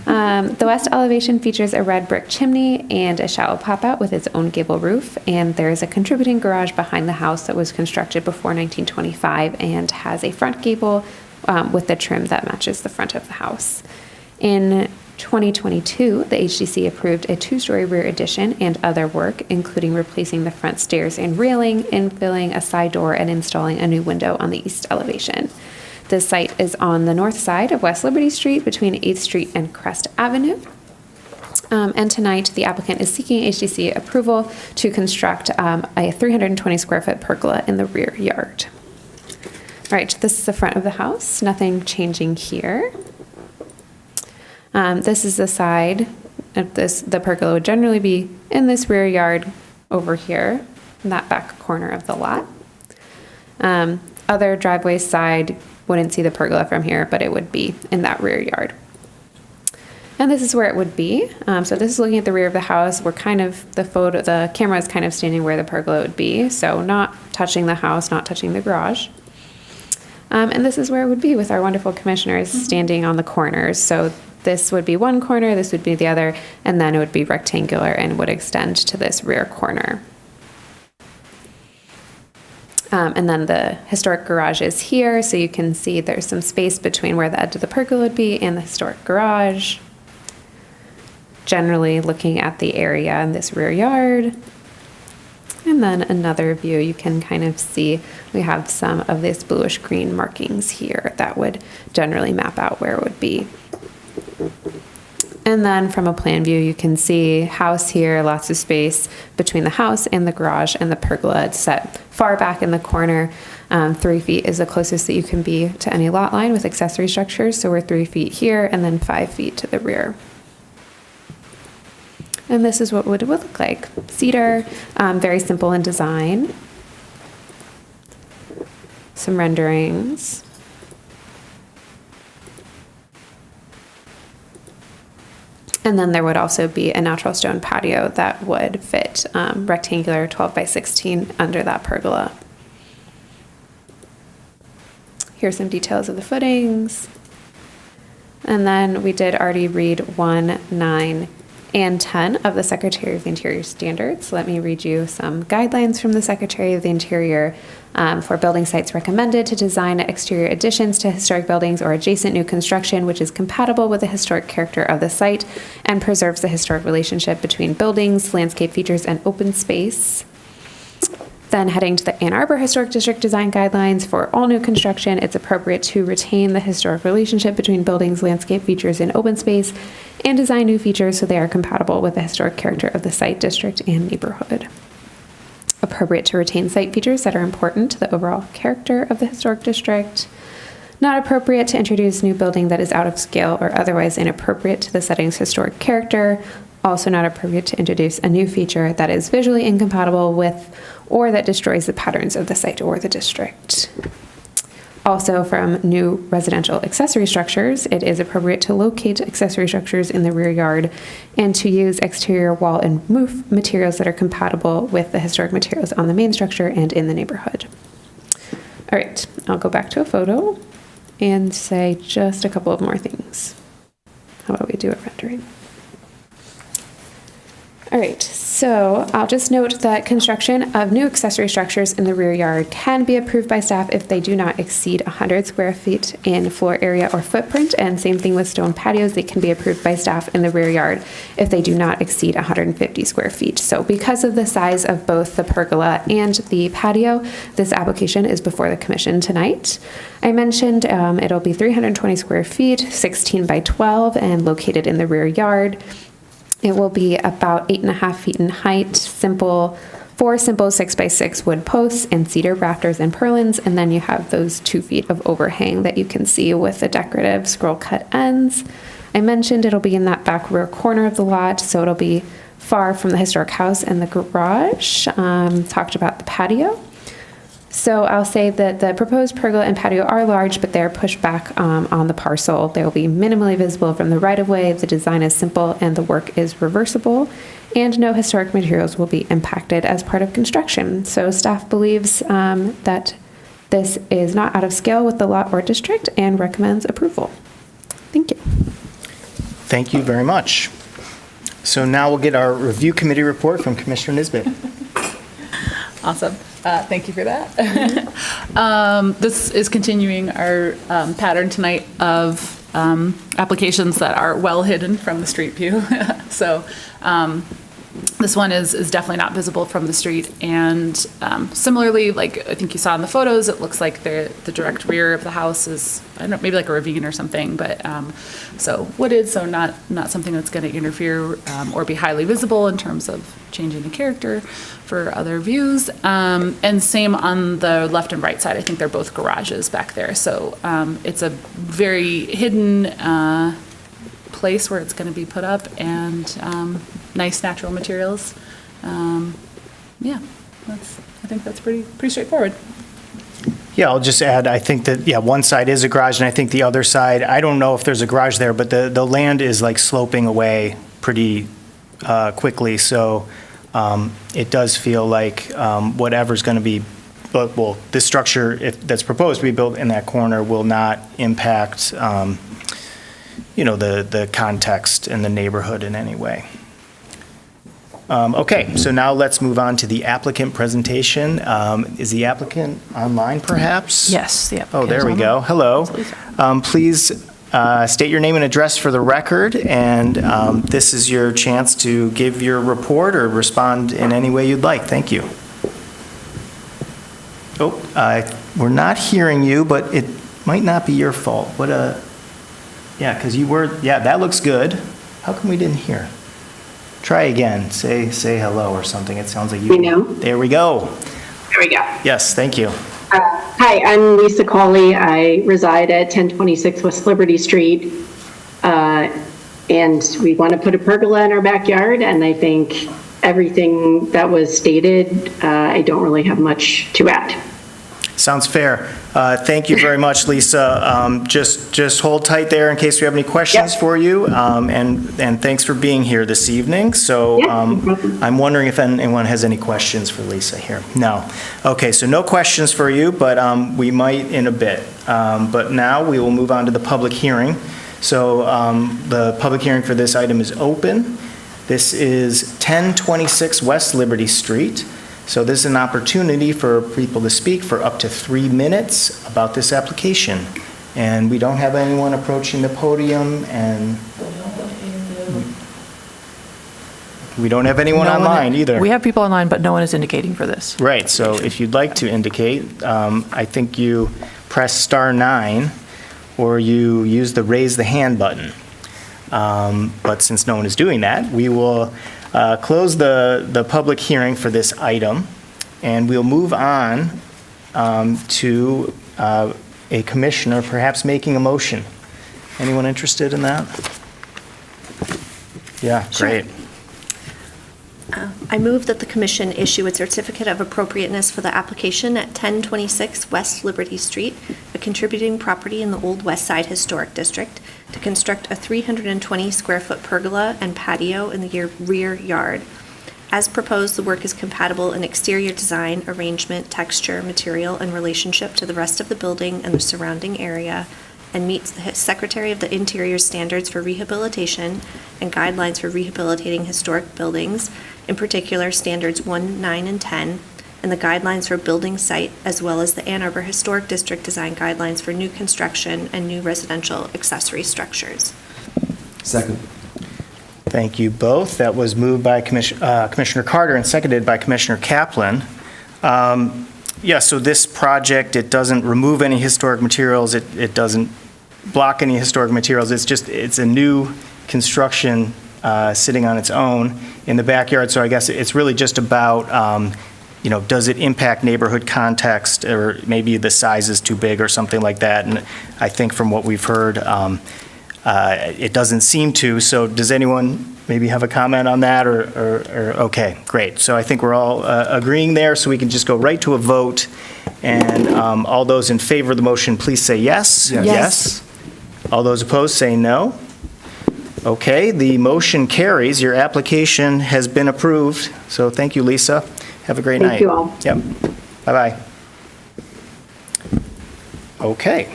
The west elevation features a red brick chimney and a shallow pop-out with its own gable roof, and there is a contributing garage behind the house that was constructed before 1925 and has a front gable with the trim that matches the front of the house. In 2022, the HDC approved a 2-story rear addition and other work, including replacing the front stairs and railing, infilling a side door, and installing a new window on the east elevation. The site is on the north side of West Liberty Street between 8th Street and Crest Avenue. And tonight, the applicant is seeking HDC approval to construct a 320 square foot pergola in the rear yard. All right, this is the front of the house, nothing changing here. This is the side of this. The pergola would generally be in this rear yard over here, in that back corner of the lot. Other driveway side, wouldn't see the pergola from here, but it would be in that rear yard. And this is where it would be. So this is looking at the rear of the house. We're kind of, the camera is kind of standing where the pergola would be. So not touching the house, not touching the garage. And this is where it would be with our wonderful commissioners standing on the corners. So this would be one corner, this would be the other, and then it would be rectangular and would extend to this rear corner. And then the historic garage is here, so you can see there's some space between where the edge of the pergola would be and the historic garage. Generally looking at the area in this rear yard. And then another view, you can kind of see we have some of this bluish green markings here that would generally map out where it would be. And then from a plan view, you can see house here, lots of space between the house and the garage, and the pergola. It's set far back in the corner. 3 feet is the closest that you can be to any lot line with accessory structures. So we're 3 feet here and then 5 feet to the rear. And this is what it would look like. Cedar, very simple in design. Some renderings. And then there would also be a natural stone patio that would fit rectangular 12 by 16 under that pergola. Here's some details of the footings. And then we did already read 1, 9, and 10 of the Secretary of the Interior standards. Let me read you some guidelines from the Secretary of the Interior for building sites recommended to design exterior additions to historic buildings or adjacent new construction which is compatible with the historic character of the site and preserves the historic relationship between buildings, landscape features, and open space. Then heading to the Ann Arbor Historic District Design Guidelines for all new construction, it's appropriate to retain the historic relationship between buildings, landscape features, and open space, and design new features so they are compatible with the historic character of the site, district, and neighborhood. Appropriate to retain site features that are important to the overall character of the historic district. Not appropriate to introduce new building that is out of scale or otherwise inappropriate to the setting's historic character. Also not appropriate to introduce a new feature that is visually incompatible with or that destroys the patterns of the site or the district. Also, from new residential accessory structures, it is appropriate to locate accessory structures in the rear yard and to use exterior wall and roof materials that are compatible with the historic materials on the main structure and in the neighborhood. All right, I'll go back to a photo and say just a couple of more things. How about we do a rendering? All right, so I'll just note that construction of new accessory structures in the rear yard can be approved by staff if they do not exceed 100 square feet in floor area or footprint, and same thing with stone patios, they can be approved by staff in the rear yard if they do not exceed 150 square feet. So because of the size of both the pergola and the patio, this application is before the commission tonight. I mentioned it'll be 320 square feet, 16 by 12, and located in the rear yard. It will be about 8.5 feet in height, four simple 6x6 wood posts and cedar rafters and purlins, and then you have those 2 feet of overhang that you can see with the decorative scroll cut ends. I mentioned it'll be in that back rear corner of the lot, so it'll be far from the historic house and the garage. Talked about the patio. So I'll say that the proposed pergola and patio are large, but they're pushed back on the parcel. They will be minimally visible from the right-of-way. The design is simple and the work is reversible, and no historic materials will be impacted as part of construction. So staff believes that this is not out of scale with the lot or district and recommends approval. Thank you. Thank you very much. So now we'll get our review committee report from Commissioner Nisbet. Awesome. Thank you for that. This is continuing our pattern tonight of applications that are well hidden from the street view. So this one is definitely not visible from the street. And similarly, like I think you saw in the photos, it looks like the direct rear of the house is, I don't know, maybe like a ravine or something, but so wooded, so not something that's going to interfere or be highly visible in terms of changing the character for other views. And same on the left and right side. I think they're both garages back there. So it's a very hidden place where it's going to be put up, and nice natural materials. Yeah, I think that's pretty straightforward. Yeah, I'll just add, I think that, yeah, one side is a garage, and I think the other side, I don't know if there's a garage there, but the land is like sloping away pretty quickly, so it does feel like whatever's going to be, well, this structure that's proposed to be built in that corner will not impact, the context and the neighborhood in any way. Okay, so now let's move on to the applicant presentation. Is the applicant online, perhaps? Yes, the applicant Oh, there is we online. go. Hello. Please state your name and address for the record, and this is your chance to give your report or respond in any way you'd like. Thank you. Oh, we're not hearing you, but it might not be your fault. Yeah, because that looks good. How come we didn't hear? Try again. Say hello or something. It sounds like you. I know. There we go. There we go. Yes, thank you. Hi, I'm Lisa Cawley. I reside at 1026 West Liberty Street. And we want to put a pergola in our backyard, and I think everything that was stated, I don't really have much to add. Sounds fair. Thank you very much, Lisa. Just hold tight there in case we have any questions Yep. for you. And thanks for being here this evening. So Yeah, no problem. I'm wondering if anyone has any questions for Lisa here. No. Okay, so no questions for you, but we might in a bit. But now we will move on to the public hearing. So the public hearing for this item is open. This is 1026 West Liberty Street. So this is an opportunity for people to speak for up to 3 minutes about this application. And we don't have anyone approaching the podium, and We don't have anyone No one- online either. We have people online, but no one is indicating for this. Right, so if you'd like to indicate, I think you press star 9, or you use the raise the hand button. But since no one is doing that, we will close the public hearing for this item, and we'll move on to a commissioner perhaps making a motion. Anyone interested in that? Yeah, great. I move that the commission issue a certificate of appropriateness for the application at 1026 West Liberty Street, a contributing property in the Old West Side Historic District, to construct a 320-square-foot pergola and patio in the rear yard. As proposed, the work is compatible in exterior design, arrangement, texture, material, and relationship to the rest of the building and the surrounding area, and meets the Secretary of the Interior standards for rehabilitation and guidelines for rehabilitating historic buildings, in particular standards 1, 9, and 10, and the guidelines for building site, as well as the Ann Arbor Historic District design guidelines for new construction and new residential accessory structures. Second. Thank you both. That was moved by Commissioner Carter and seconded by Commissioner Kaplan. Yeah, so this project, it doesn't remove any historic materials, it doesn't block any historic materials, it's a new construction sitting on its own in the backyard, so I guess it's really just about, does it impact neighborhood context, or maybe the size is too big or something like that, and I think from what we've heard, it doesn't seem to, so does anyone maybe have a comment on that, or okay, great. So I think we're all agreeing there, so we can just go right to a vote, and all those in favor of the motion, please say yes. Yes. Yes. All those opposed, say no. Okay, the motion carries. Your application has been approved, so thank you, Lisa. Have a great night. Thank you all. Yep. Bye-bye. Okay.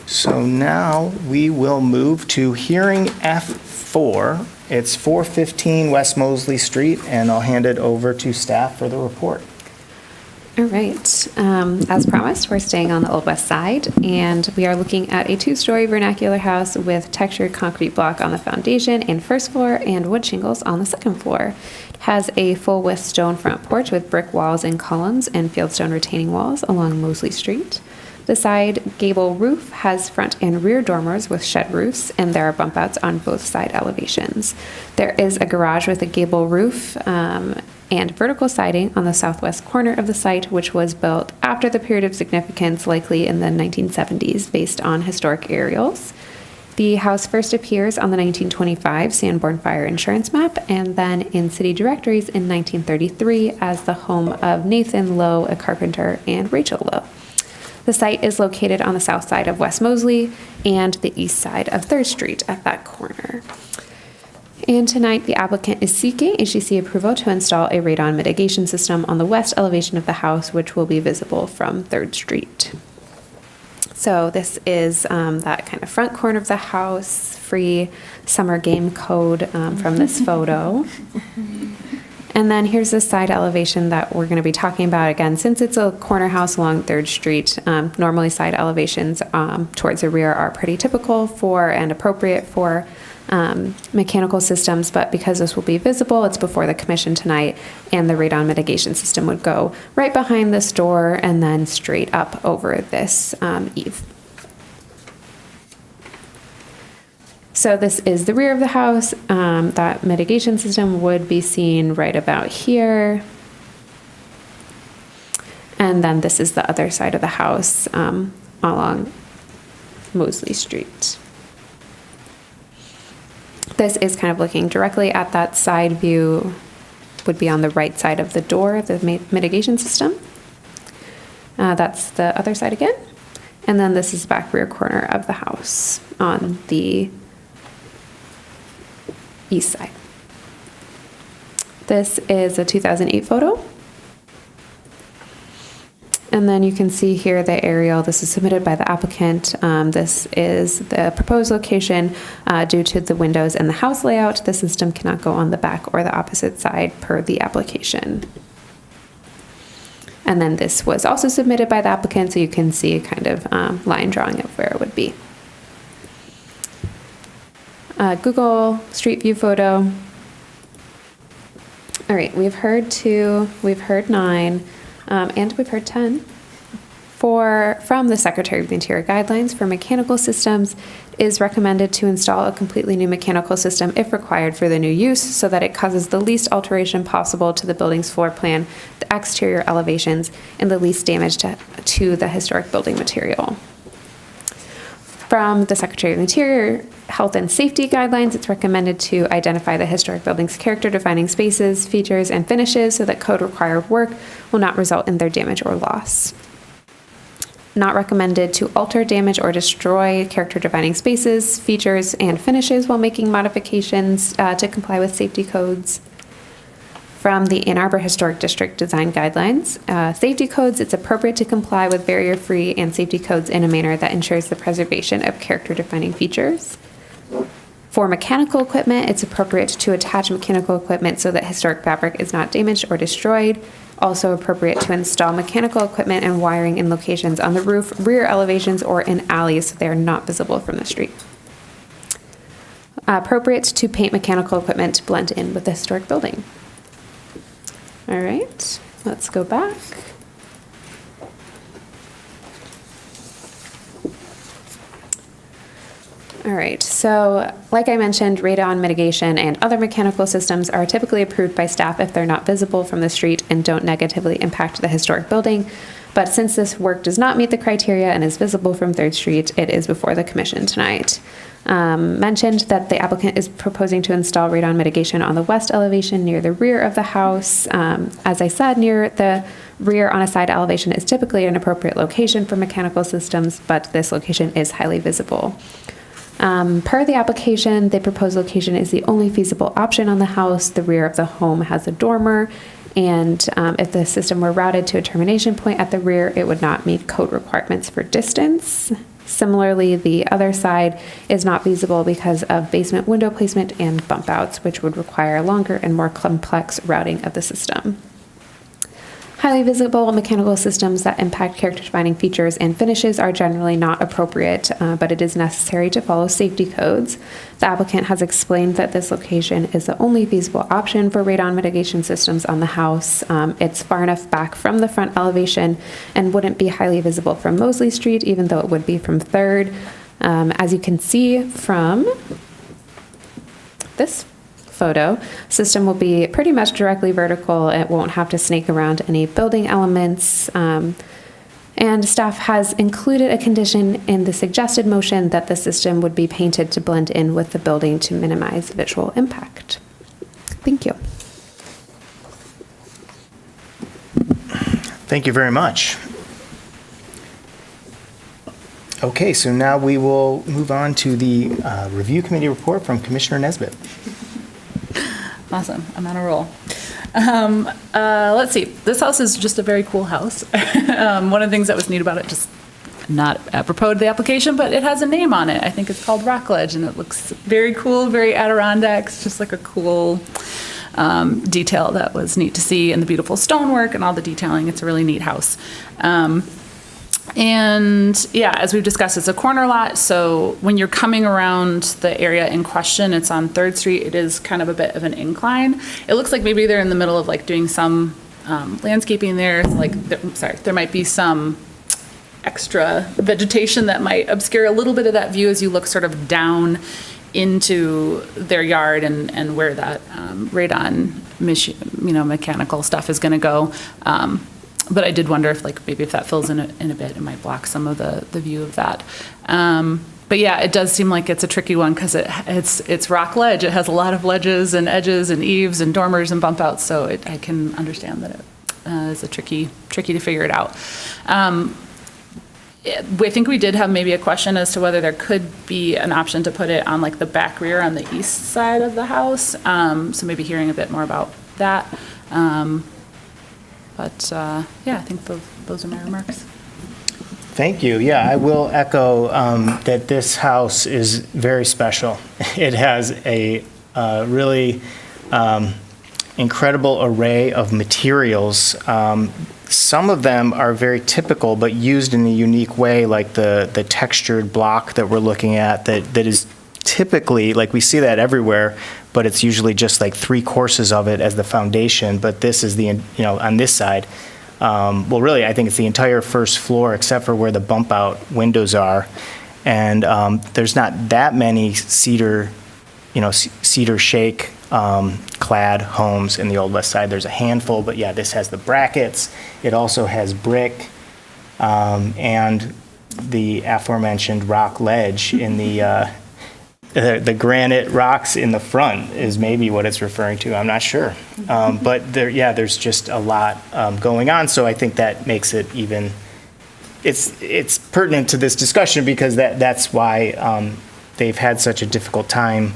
So now we will move to hearing F4. It's 415 West Mosley Street, and I'll hand it over to staff for the report. All right. As promised, we're staying on the Old West Side, and we are looking at a 2-story vernacular house with textured concrete block on the foundation and first floor and wood shingles on the second floor. It has a full-width stone front porch with brick walls and columns and fieldstone retaining walls along Mosley Street. The side gable roof has front and rear dormers with shed roofs, and there are bump outs on both side elevations. There is a garage with a gable roof and vertical siding on the southwest corner of the site, which was built after the period of significance, likely in the 1970s, based on historic aerials. The house first appears on the 1925 Sanborn Fire Insurance Map, and then in city directories in 1933 as the home of Nathan Lowe, a carpenter, and Rachel Lowe. The site is located on the south side of West Mosley and the east side of 3rd Street at that corner. And tonight, the applicant is seeking HDC approval to install a radon mitigation system on the west elevation of the house, which will be visible from 3rd Street. So this is that kind of front corner of the house, free summer game code from this photo. And then here's the side elevation that we're going to be talking about again. Since it's a corner house along 3rd Street, normally side elevations towards the rear are pretty typical for and appropriate for mechanical systems, but because this will be visible, it's before the commission tonight, and the radon mitigation system would go right behind this door and then straight up over this eave. So this is the rear of the house. That mitigation system would be seen right about here. And then this is the other side of the house along Mosley Street. This is kind of looking directly at that side view, would be on the right side of the door of the mitigation system. That's the other side again. And then this is the back rear corner of the house on the east side. This is a 2008 photo. And then you can see here the aerial. This is submitted by the applicant. This is the proposed location. Due to the windows and the house layout, the system cannot go on the back or the opposite side per the application. And then this was also submitted by the applicant, so you can see a kind of line drawing of where it would be. Google Street View photo. All right, we've heard 2, we've heard 9, and we've heard 10. From the Secretary of the Interior guidelines for mechanical systems, it is recommended to install a completely new mechanical system if required for the new use so that it causes the least alteration possible to the building's floor plan, the exterior elevations, and the least damage to the historic building material. From the Secretary of the Interior Health and Safety Guidelines, it's recommended to identify the historic building's character-defining spaces, features, and finishes so that code-required work will not result in their damage or loss. Not recommended to alter, damage, or destroy character-defining spaces, features, and finishes while making modifications to comply with safety codes. From the Ann Arbor Historic District Design Guidelines, safety codes, it's appropriate to comply with barrier-free and safety codes in a manner that ensures the preservation of character-defining features. For mechanical equipment, it's appropriate to attach mechanical equipment so that historic fabric is not damaged or destroyed. Also appropriate to install mechanical equipment and wiring in locations on the roof, rear elevations, or in alleys so they are not visible from the street. Appropriate to paint mechanical equipment to blend in with the historic building. All right, let's go back. All right, so like I mentioned, radon mitigation and other mechanical systems are typically approved by staff if they're not visible from the street and don't negatively impact the historic building. But since this work does not meet the criteria and is visible from 3rd Street, it is before the commission tonight. Mentioned that the applicant is proposing to install radon mitigation on the west elevation near the rear of the house. As I said, near the rear on a side elevation is typically an appropriate location for mechanical systems, but this location is highly visible. Per the application, the proposed location is the only feasible option on the house. The rear of the home has a dormer, and if the system were routed to a termination point at the rear, it would not meet code requirements for distance. Similarly, the other side is not feasible because of basement window placement and bump outs, which would require longer and more complex routing of the system. Highly visible mechanical systems that impact character-defining features and finishes are generally not appropriate, but it is necessary to follow safety codes. The applicant has explained that this location is the only feasible option for radon mitigation systems on the house. It's far enough back from the front elevation and wouldn't be highly visible from Mosley Street, even though it would be from 3rd. As you can see from this photo, system will be pretty much directly vertical. It won't have to snake around any building elements. And staff has included a condition in the suggested motion that the system would be painted to blend in with the building to minimize visual impact. Thank you. Thank you very much. Okay, so now we will move on to the review committee report from Commissioner Nesbitt. Awesome. I'm on a roll. Let's see. This house is just a very cool house. One of the things that was neat about it, just not apropos to the application, but it has a name on it. I think it's called Rockledge, and it looks very cool, very Adirondacks, just like a cool detail that was neat to see, and the beautiful stonework and all the detailing. It's a really neat house. And yeah, as we've discussed, it's a corner lot, so when you're coming around the area in question, it's on 3rd Street, it is kind of a bit of an incline. It looks like maybe they're in the middle of like doing some landscaping there, there might be some extra vegetation that might obscure a little bit of that view as you look sort of down into their yard and where that radon mechanical stuff is gonna go. But I did wonder if maybe if that fills in a bit, it might block some of the view of that. But yeah, it does seem like it's a tricky one because it's rock ledge. It has a lot of ledges and edges and eaves and dormers and bump outs. So I can understand that it is a tricky to figure it out. I think we did have maybe a question as to whether there could be an option to put it on like the back rear on the east side of the house. So maybe hearing a bit more about that. But yeah, I think those are my remarks. Thank you. Yeah, I will echo that this house is very special. It has a really incredible array of materials. Some of them are very typical, but used in a unique way, like the textured block that we're looking at that is typically, like we see that everywhere, but it's usually just like 3 courses of it as the foundation, but this is on this side. Well, really, I think it's the entire first floor except for where the bump out windows are. And there's not that many cedar shake clad homes in the Old West Side. There's a handful, but yeah, this has the brackets. It also has brick and the aforementioned rock ledge in the granite rocks in the front is maybe what it's referring to. I'm not sure. But there's just a lot going on. So I think that makes it even, it's pertinent to this discussion because that's why they've had such a difficult time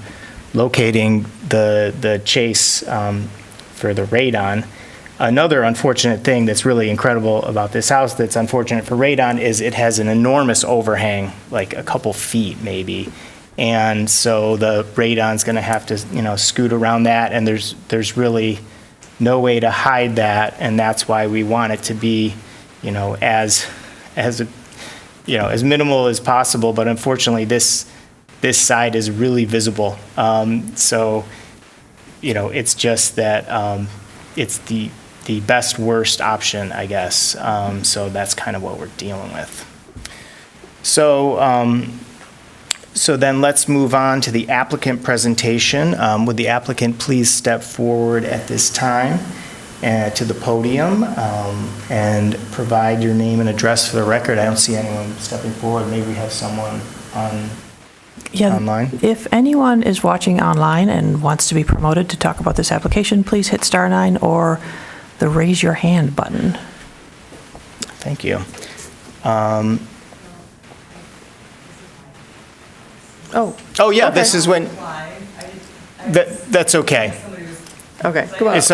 locating the chase for the radon. Another unfortunate thing that's really incredible about this house that's unfortunate for radon is it has an enormous overhang, like a couple feet maybe. And so the radon's going to have to, scoot around that, and there's really no way to hide that, and that's why we want it to be, as minimal as possible. But unfortunately, this side is really visible. So, it's just that it's the best worst option, I guess. So that's kind of what we're dealing with. So then let's move on to the applicant presentation. Would the applicant please step forward at this time to the podium and provide your name and address for the record? I don't see anyone stepping forward. Maybe we have someone online. If anyone is watching online and wants to be promoted to talk about this application, please hit *9 or the raise your hand button. Thank you. Oh yeah, okay. This is when. That's okay. Okay, go on. Is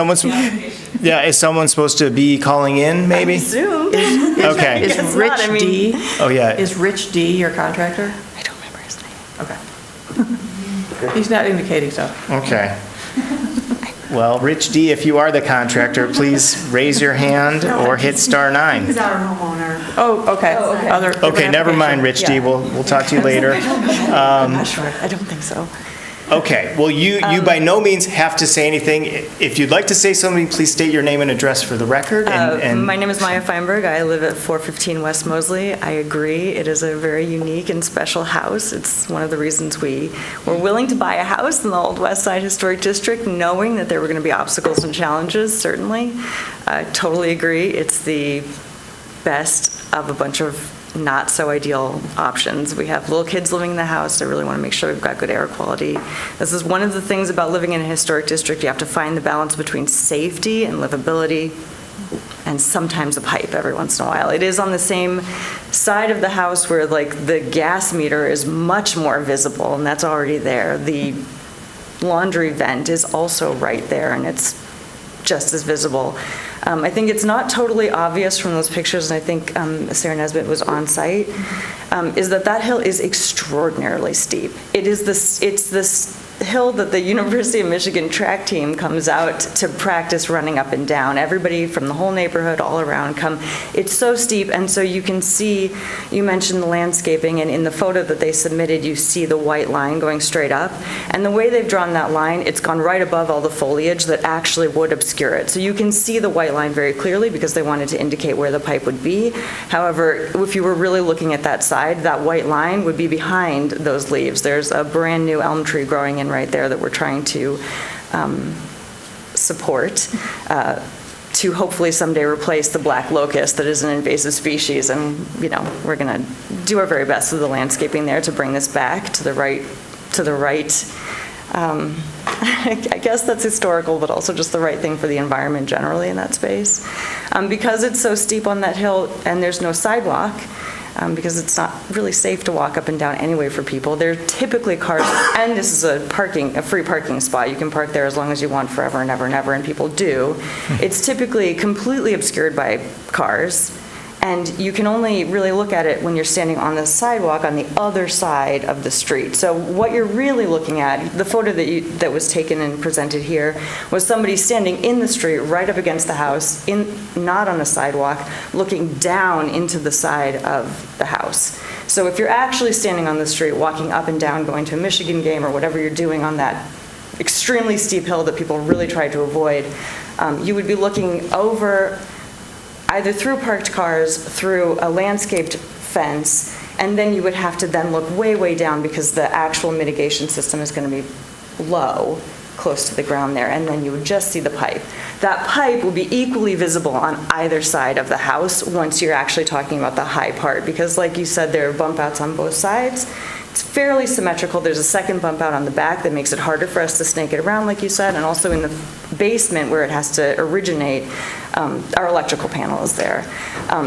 someone supposed to be calling in? Maybe. Zoom. Okay. Is Rich D? Oh yeah. Is Rich D your contractor? I don't remember his name. Okay. He's not indicating so. Okay. Well, Rich D, if you are the contractor, please raise your hand or hit *9. He's our homeowner. Oh, okay. Okay, never mind, Rich D. We'll talk to you later. I'm not sure. I don't think so. Okay. Well, you by no means have to say anything. If you'd like to say something, please state your name and address for the record. My name is Maya Feinberg. I live at 415 West Mosley. I agree. It is a very unique and special house. It's one of the reasons we were willing to buy a house in the Old West Side Historic District, knowing that there were going to be obstacles and challenges, certainly. I totally agree. It's the best of a bunch of not so ideal options. We have little kids living in the house. I really want to make sure we've got good air quality. This is one of the things about living in a historic district. You have to find the balance between safety and livability, and sometimes a pipe every once in a while. It is on the same side of the house where the gas meter is much more visible, and that's already there. The laundry vent is also right there, and it's just as visible. I think it's not totally obvious from those pictures, and I think Sarah Nesbitt was on site, is that hill is extraordinarily steep. It's this hill that the University of Michigan track team comes out to practice running up and down. Everybody from the whole neighborhood all around come. It's so steep, and so you can see, you mentioned the landscaping, and in the photo that they submitted, you see the white line going straight up. And the way they've drawn that line, it's gone right above all the foliage that actually would obscure it. So you can see the white line very clearly because they wanted to indicate where the pipe would be. However, if you were really looking at that side, that white line would be behind those leaves. There's a brand new elm tree growing in right there that we're trying to support to hopefully someday replace the black locust that is an invasive species. And we're going to do our very best with the landscaping there to bring this back to the right. I guess that's historical, but also just the right thing for the environment generally in that space. Because it's so steep on that hill and there's no sidewalk, because it's not really safe to walk up and down anyway for people. There are typically cars, and this is a free parking spot. You can park there as long as you want forever and ever and ever, and people do. It's typically completely obscured by cars, and you can only really look at it when you're standing on the sidewalk on the other side of the street. So what you're really looking at, the photo that was taken and presented here, was somebody standing in the street right up against the house, not on a sidewalk, looking down into the side of the house. So if you're actually standing on the street, walking up and down, going to a Michigan game or whatever you're doing on that extremely steep hill that people really try to avoid, you would be looking over either through parked cars, through a landscaped fence, and then you would have to then look way, way down because the actual mitigation system is going to be low, close to the ground there, and then you would just see the pipe. That pipe will be equally visible on either side of the house once you're actually talking about the high part, because like you said, there are bump outs on both sides. It's fairly symmetrical. There's a second bump out on the back that makes it harder for us to snake it around, like you said, and also in the basement where it has to originate, our electrical panel is there.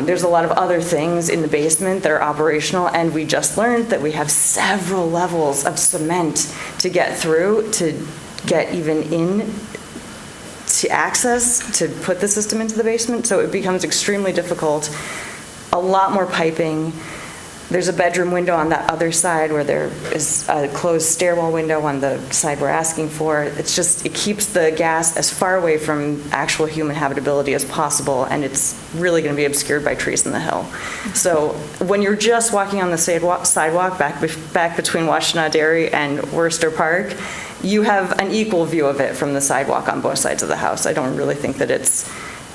There's a lot of other things in the basement that are operational, and we just learned that we have several levels of cement to get through to get even in to access, to put the system into the basement, so it becomes extremely difficult. A lot more piping. There's a bedroom window on that other side where there is a closed stairwell window on the side we're asking for. It's just, it keeps the gas as far away from actual human habitability as possible, and it's really going to be obscured by trees in the hill. So when you're just walking on the sidewalk back between Washtenaw Dairy and Worcester Park, you have an equal view of it from the sidewalk on both sides of the house. I don't really think that it's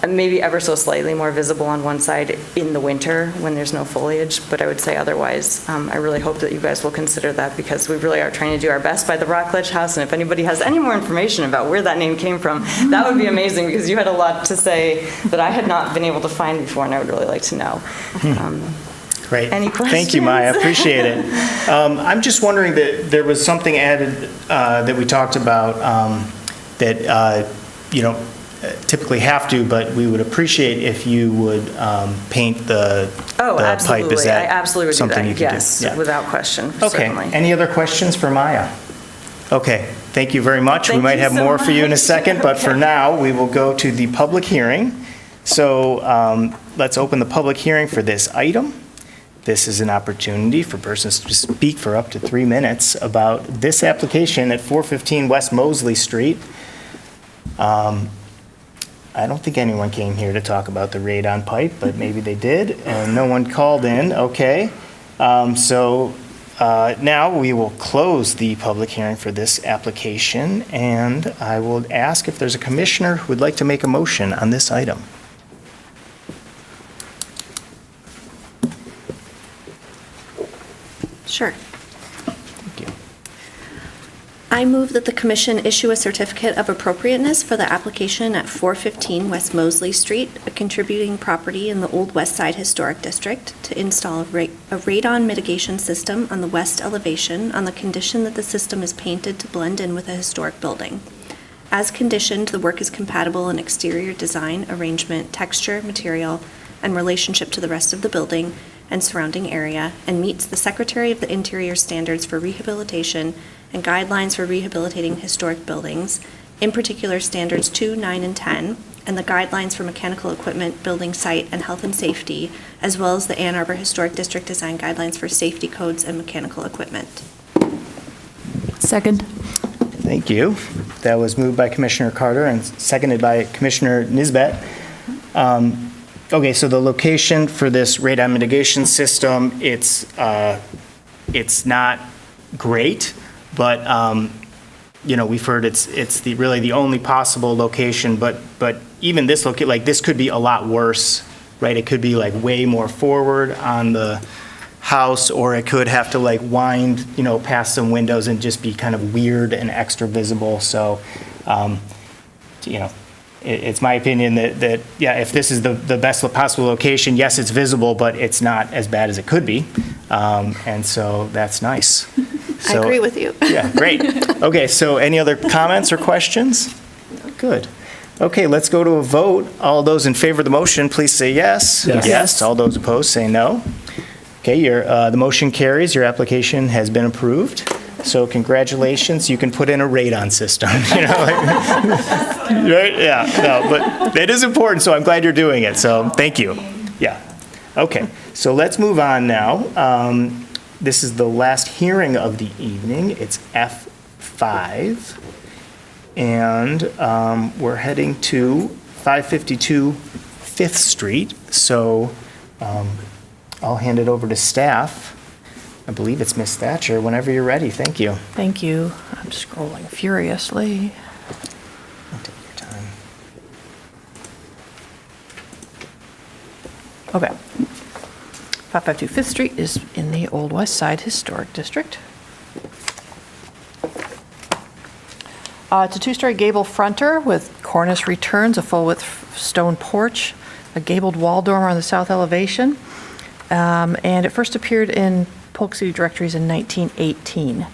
maybe ever so slightly more visible on one side in the winter when there's no foliage, but I would say otherwise, I really hope that you guys will consider that, because we really are trying to do our best by the Rockledge House, and if anybody has any more information about where that name came from, that would be amazing, because you had a lot to say that I had not been able to find before, and I would really like to know. Great. Any questions? Thank you, Maya. Appreciate it. I'm just wondering that there was something added that we talked about that you don't typically have to, but we would appreciate if you would paint the absolutely. pipe. Is that I absolutely would something do you that. could Yes, do? Yeah. without question. Okay. Certainly. Any other questions for Maya? Okay. Thank you very much. We Thank might you have so more for you in a much. second, but for Okay. now, we will go to the public hearing. So let's open the public hearing for this item. This is an opportunity for persons to speak for up to 3 minutes about this application at 415 West Mosley Street. I don't think anyone came here to talk about the radon pipe, but maybe they did, and no one called in. Okay. So now we will close the public hearing for this application, and I will ask if there's a commissioner who would like to make a motion on this item. Sure. Thank you. I move that the commission issue a certificate of appropriateness for the application at 415 West Mosley Street, a contributing property in the Old West Side Historic District, to install a radon mitigation system on the west elevation on the condition that the system is painted to blend in with a historic building. As conditioned, the work is compatible in exterior design, arrangement, texture, material, and relationship to the rest of the building and surrounding area, and meets the Secretary of the Interior standards for rehabilitation and guidelines for rehabilitating historic buildings, in particular standards 2, 9, and 10, and the guidelines for mechanical equipment, building site, and health and safety, as well as the Ann Arbor Historic District design guidelines for safety codes and mechanical equipment. Second. Thank you. That was moved by Commissioner Carter and seconded by Commissioner Nisbet. Okay, so the location for this radon mitigation system, it's not great, but we've heard it's really the only possible location. But even this this could be a lot worse, right? It could be like way more forward on the house, or it could have to wind past some windows and just be kind of weird and extra visible. So it's my opinion that if this is the best possible location, yes, it's visible, but it's not as bad as it could be. And so that's nice. I agree with you. Yeah, great. Okay, so any other comments or questions? Good. Okay, let's go to a vote. All those in favor of the motion, please say yes. Yes. Yes. All those opposed, say no. Okay, the motion carries. Your application has been approved. So congratulations, you can put in a radon system, right? Yeah, no, but it is important, so I'm glad you're doing it, so thank you. Yeah, okay, so let's move on now. This is the last hearing of the evening. It's F5, and we're heading to 552 5th Street, so I'll hand it over to staff. I believe it's Miss Thatcher. Whenever you're ready, thank you. Thank you. I'm scrolling furiously. Take your time. Okay. 552 Fifth Street is in the Old West Side Historic District. It's a two-story gable fronter with cornice returns, a full-width stone porch, a gabled wall dormer on the south elevation, and it first appeared in Polk City directories in 1918.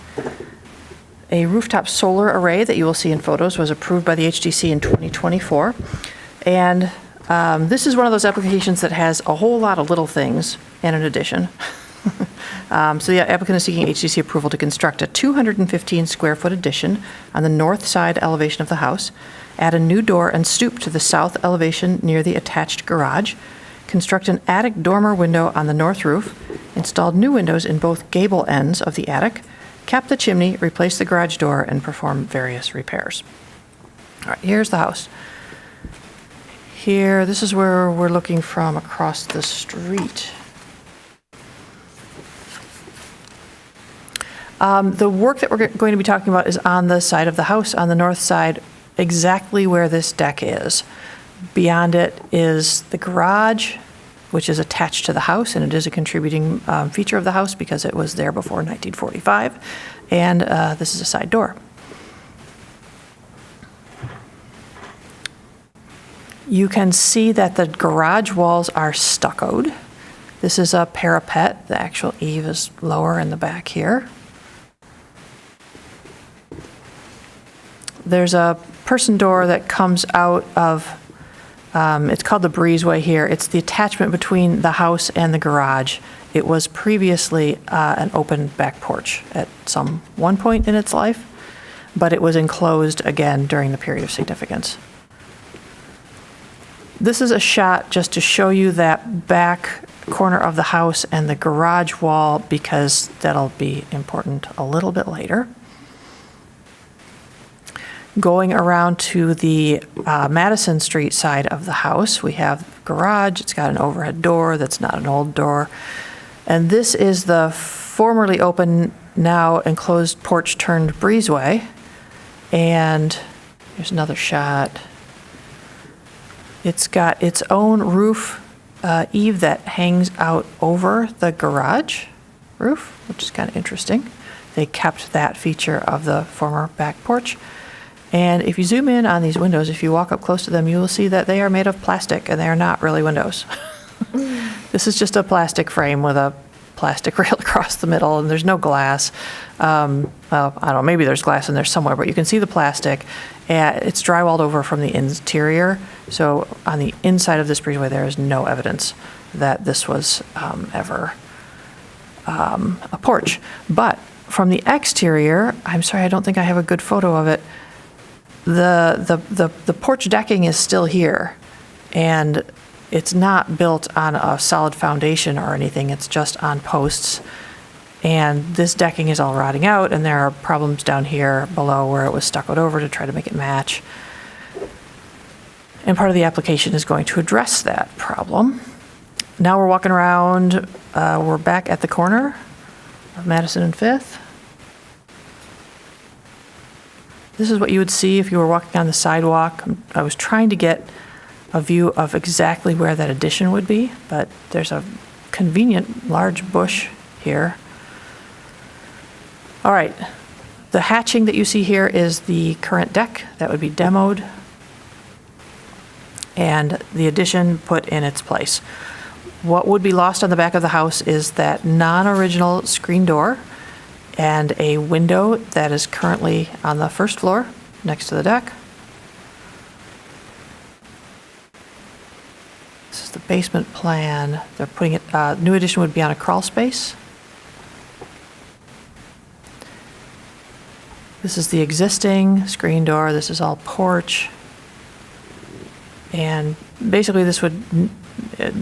A rooftop solar array that you will see in photos was approved by the HDC in 2024, and this is one of those applications that has a whole lot of little things and an addition. So the applicant is seeking HDC approval to construct a 215 square foot addition on the north side elevation of the house, add a new door and stoop to the south elevation near the attached garage, construct an attic dormer window on the north roof, installed new windows in both gable ends of the attic, cap the chimney, replace the garage door, and perform various repairs. All right, here's the house. Here, this is where we're looking from across the street. The work that we're going to be talking about is on the side of the house, on the north side, exactly where this deck is. Beyond it is the garage, which is attached to the house, and it is a contributing feature of the house because it was there before 1945. And this is a side door. You can see that the garage walls are stuccoed. This is a parapet. The actual eave is lower in the back here. There's a person door that comes out of, it's called the breezeway here. It's the attachment between the house and the garage. It was previously an open back porch at one point in its life, but it was enclosed again during the period of significance. This is a shot just to show you that back corner of the house and the garage wall, because that'll be important a little bit later. Going around to the Madison Street side of the house, we have garage. It's got an overhead door that's not an old door. And this is the formerly open, now enclosed porch turned breezeway. And here's another shot. It's got its own roof eave that hangs out over the garage roof, which is kind of interesting. They kept that feature of the former back porch. And if you zoom in on these windows, if you walk up close to them, you will see that they are made of plastic, and they are not really windows. This is just a plastic frame with a plastic rail across the middle, and there's no glass. Well, I don't know, maybe there's glass in there somewhere, but you can see the plastic. It's drywalled over from the interior, so on the inside of this breezeway, there is no evidence that this was ever a porch. But from the exterior, I'm sorry, I don't think I have a good photo of it. The porch decking is still here, and it's not built on a solid foundation or anything. It's just on posts, and this decking is all rotting out, and there are problems down here below where it was stuccoed over to try to make it match. And part of the application is going to address that problem. Now we're walking around, we're back at the corner of Madison and 5th. This is what you would see if you were walking on the sidewalk. I was trying to get a view of exactly where that addition would be, but there's a convenient large bush here. All right, the hatching that you see here is the current deck that would be demoed, and the addition put in its place. What would be lost on the back of the house is that non-original screen door and a window that is currently on the first floor next to the deck. This is the basement plan. They're putting it, new addition would be on a crawl space. This is the existing screen door. This is all porch. And basically this would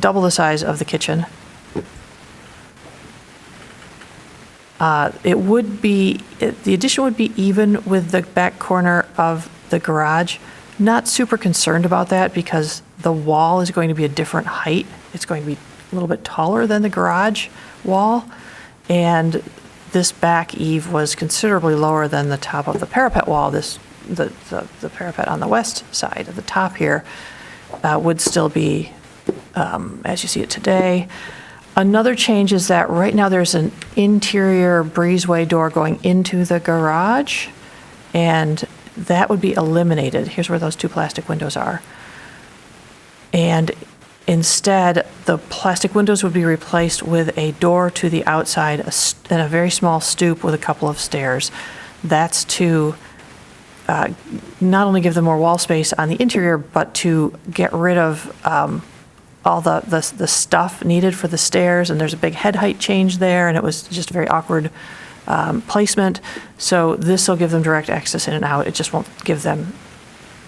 double the size of the kitchen. The addition would be even with the back corner of the garage. Not super concerned about that because the wall is going to be a different height. It's going to be a little bit taller than the garage wall, And this back eave was considerably lower than the top of the parapet wall. The parapet on the west side of the top here would still be as you see it today. Another change is that right now there's an interior breezeway door going into the garage, and that would be eliminated. Here's where those two plastic windows are. And instead, the plastic windows would be replaced with a door to the outside and a very small stoop with a couple of stairs. That's to not only give them more wall space on the interior, but to get rid of all the stuff needed for the stairs, and there's a big head height change there, and it was just a very awkward placement. So this will give them direct access in and out. It just won't give them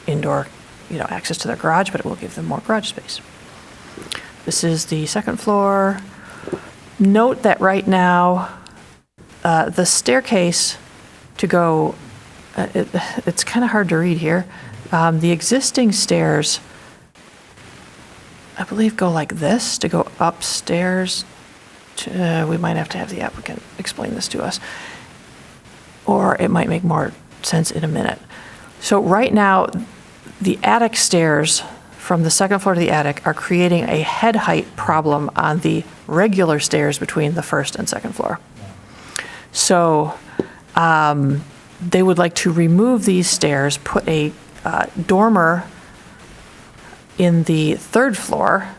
indoor, access to their garage, but it will give them more garage space. This is the second floor. Note that right now, the staircase to go, it's kind of hard to read here. The existing stairs, I believe, go like this to go upstairs. We might have to have the applicant explain this to us, or it might make more sense in a minute. So right now, the attic stairs from the second floor to the attic are creating a head height problem on the regular stairs between the first and second floor. So they would like to remove these stairs, put a dormer in the third floor.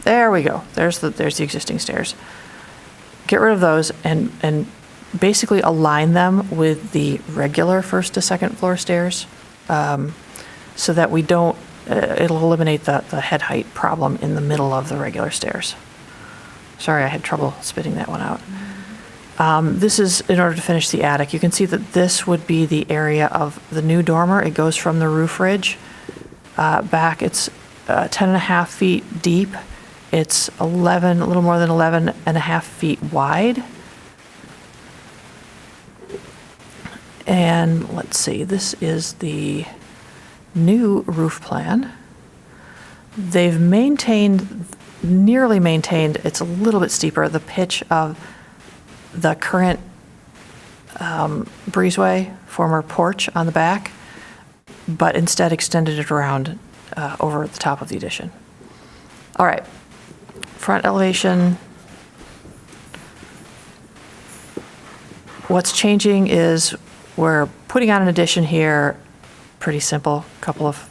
There we go. There's the existing stairs. Get rid of those and basically align them with the regular first to second floor stairs, so that we don't, it'll eliminate the head height problem in the middle of the regular stairs. Sorry, I had trouble spitting that one out. This is in order to finish the attic. You can see that this would be the area of the new dormer. It goes from the roof ridge back. It's 10.5 feet deep. It's a little more than 11.5 feet wide. And let's see, this is the new roof plan. They've nearly maintained, it's a little bit steeper, the pitch of the current breezeway, former porch on the back, but instead extended it around over the top of the addition. All right, front elevation. What's changing is we're putting on an addition here, pretty simple, couple of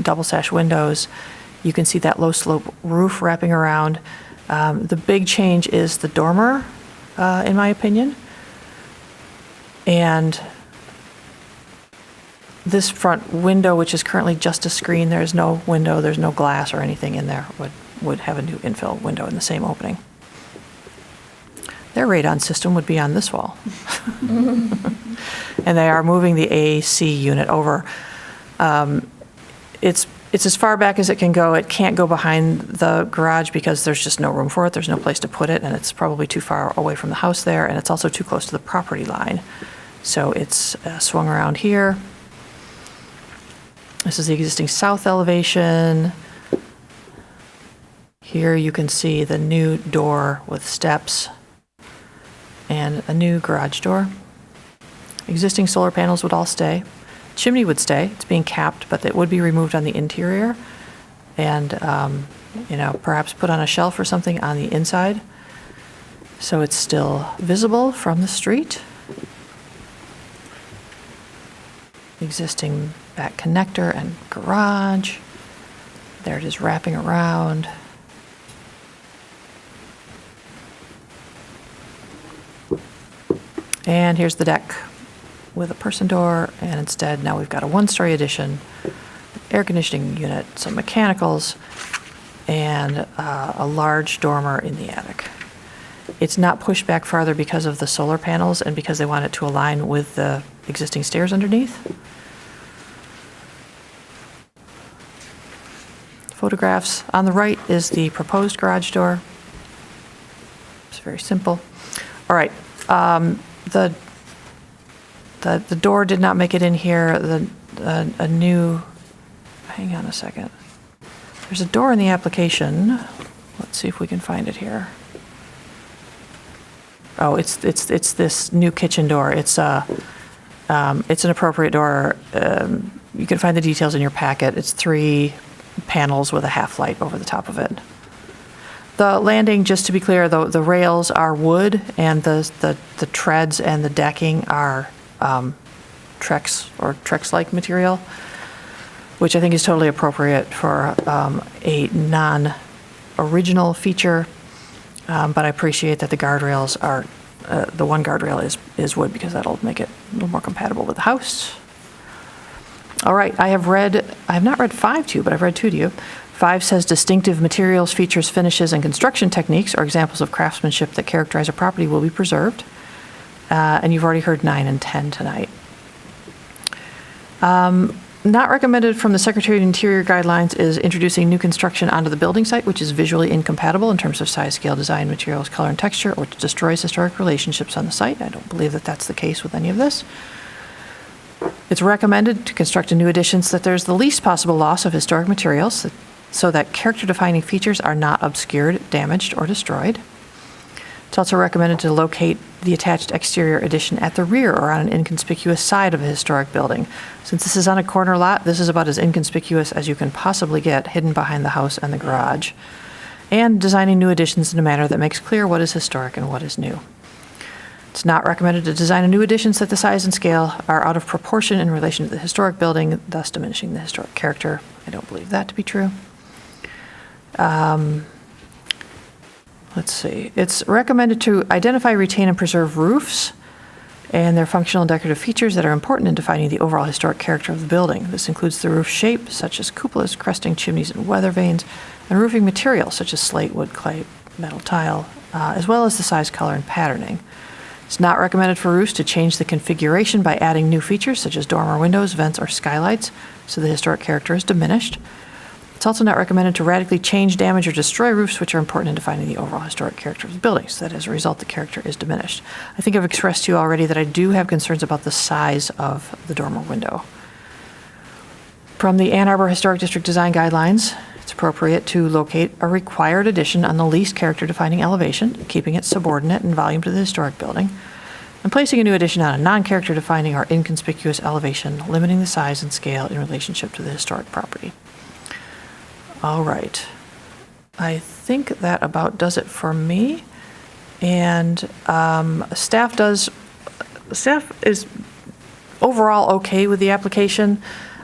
double sash windows. You can see that low slope roof wrapping around. The big change is the dormer, in my opinion. And this front window, which is currently just a screen, there's no window, there's no glass or anything in there, would have a new infill window in the same opening. Their radon system would be on this wall. And they are moving the AC unit over. It's as far back as it can go. It can't go behind the garage because there's just no room for it. There's no place to put it, and it's probably too far away from the house there, and it's also too close to the property line. So it's swung around here. This is the existing south elevation. Here you can see the new door with steps and a new garage door. Existing solar panels would all stay. Chimney would stay. It's being capped, but it would be removed on the interior and, perhaps put on a shelf or something on the inside. So it's still visible from the street. Existing back connector and garage. There it is wrapping around. And here's the deck with a person door, and instead now we've got a one-story addition, air conditioning unit, some mechanicals, and a large dormer in the attic. It's not pushed back farther because of the solar panels and because they want it to align with the existing stairs underneath. Photographs. On the right is the proposed garage door. It's very simple. All right. The door did not make it in here. A new, hang on a second. There's a door in the application. Let's see if we can find it here. Oh, it's this new kitchen door. It's an appropriate door. You can find the details in your packet. It's 3 panels with a half light over the top of it. The landing, just to be clear, the rails are wood, and the treads and the decking are Trex or Trex-like material, which I think is totally appropriate for a non-original feature. But I appreciate that the guardrails are, the one guardrail is wood, because that'll make it a little more compatible with the house. All right, I have not read 5 to you, but I've read 2 to you. 5 says distinctive materials, features, finishes, and construction techniques or examples of craftsmanship that characterize a property will be preserved. And you've already heard 9 and 10 tonight. Not recommended from the Secretary of Interior guidelines is introducing new construction onto the building site, which is visually incompatible in terms of size, scale, design, materials, color, and texture, or destroys historic relationships on the site. I don't believe that that's the case with any of this. It's recommended to construct new additions that there's the least possible loss of historic materials so that character-defining features are not obscured, damaged, or destroyed. It's also recommended to locate the attached exterior addition at the rear or on an inconspicuous side of a historic building. Since this is on a corner lot, this is about as inconspicuous as you can possibly get, hidden behind the house and the garage. And designing new additions in a manner that makes clear what is historic and what is new. It's not recommended to design a new additions that the size and scale are out of proportion in relation to the historic building, thus diminishing the historic character. I don't believe that to be true. Let's see. It's recommended to identify, retain, and preserve roofs and their functional and decorative features that are important in defining the overall historic character of the building. This includes the roof shape, such as cupolas, cresting chimneys, and weather vanes, and roofing materials, such as slate, wood, clay, metal tile, as well as the size, color, and patterning. It's not recommended for roofs to change the configuration by adding new features, such as dormer windows, vents, or skylights, so the historic character is diminished. It's also not recommended to radically change, damage, or destroy roofs, which are important in defining the overall historic character of the building, so that as a result, the character is diminished. I think I've expressed to you already that I do have concerns about the size of the dormer window. From the Ann Arbor Historic District Design Guidelines, it's appropriate to locate a required addition on the least character-defining elevation, keeping it subordinate in volume to the historic building, and placing a new addition on a non-character-defining or inconspicuous elevation, limiting the size and scale in relationship to the historic property. All right. I think that about does it for me. And staff is overall okay with the application.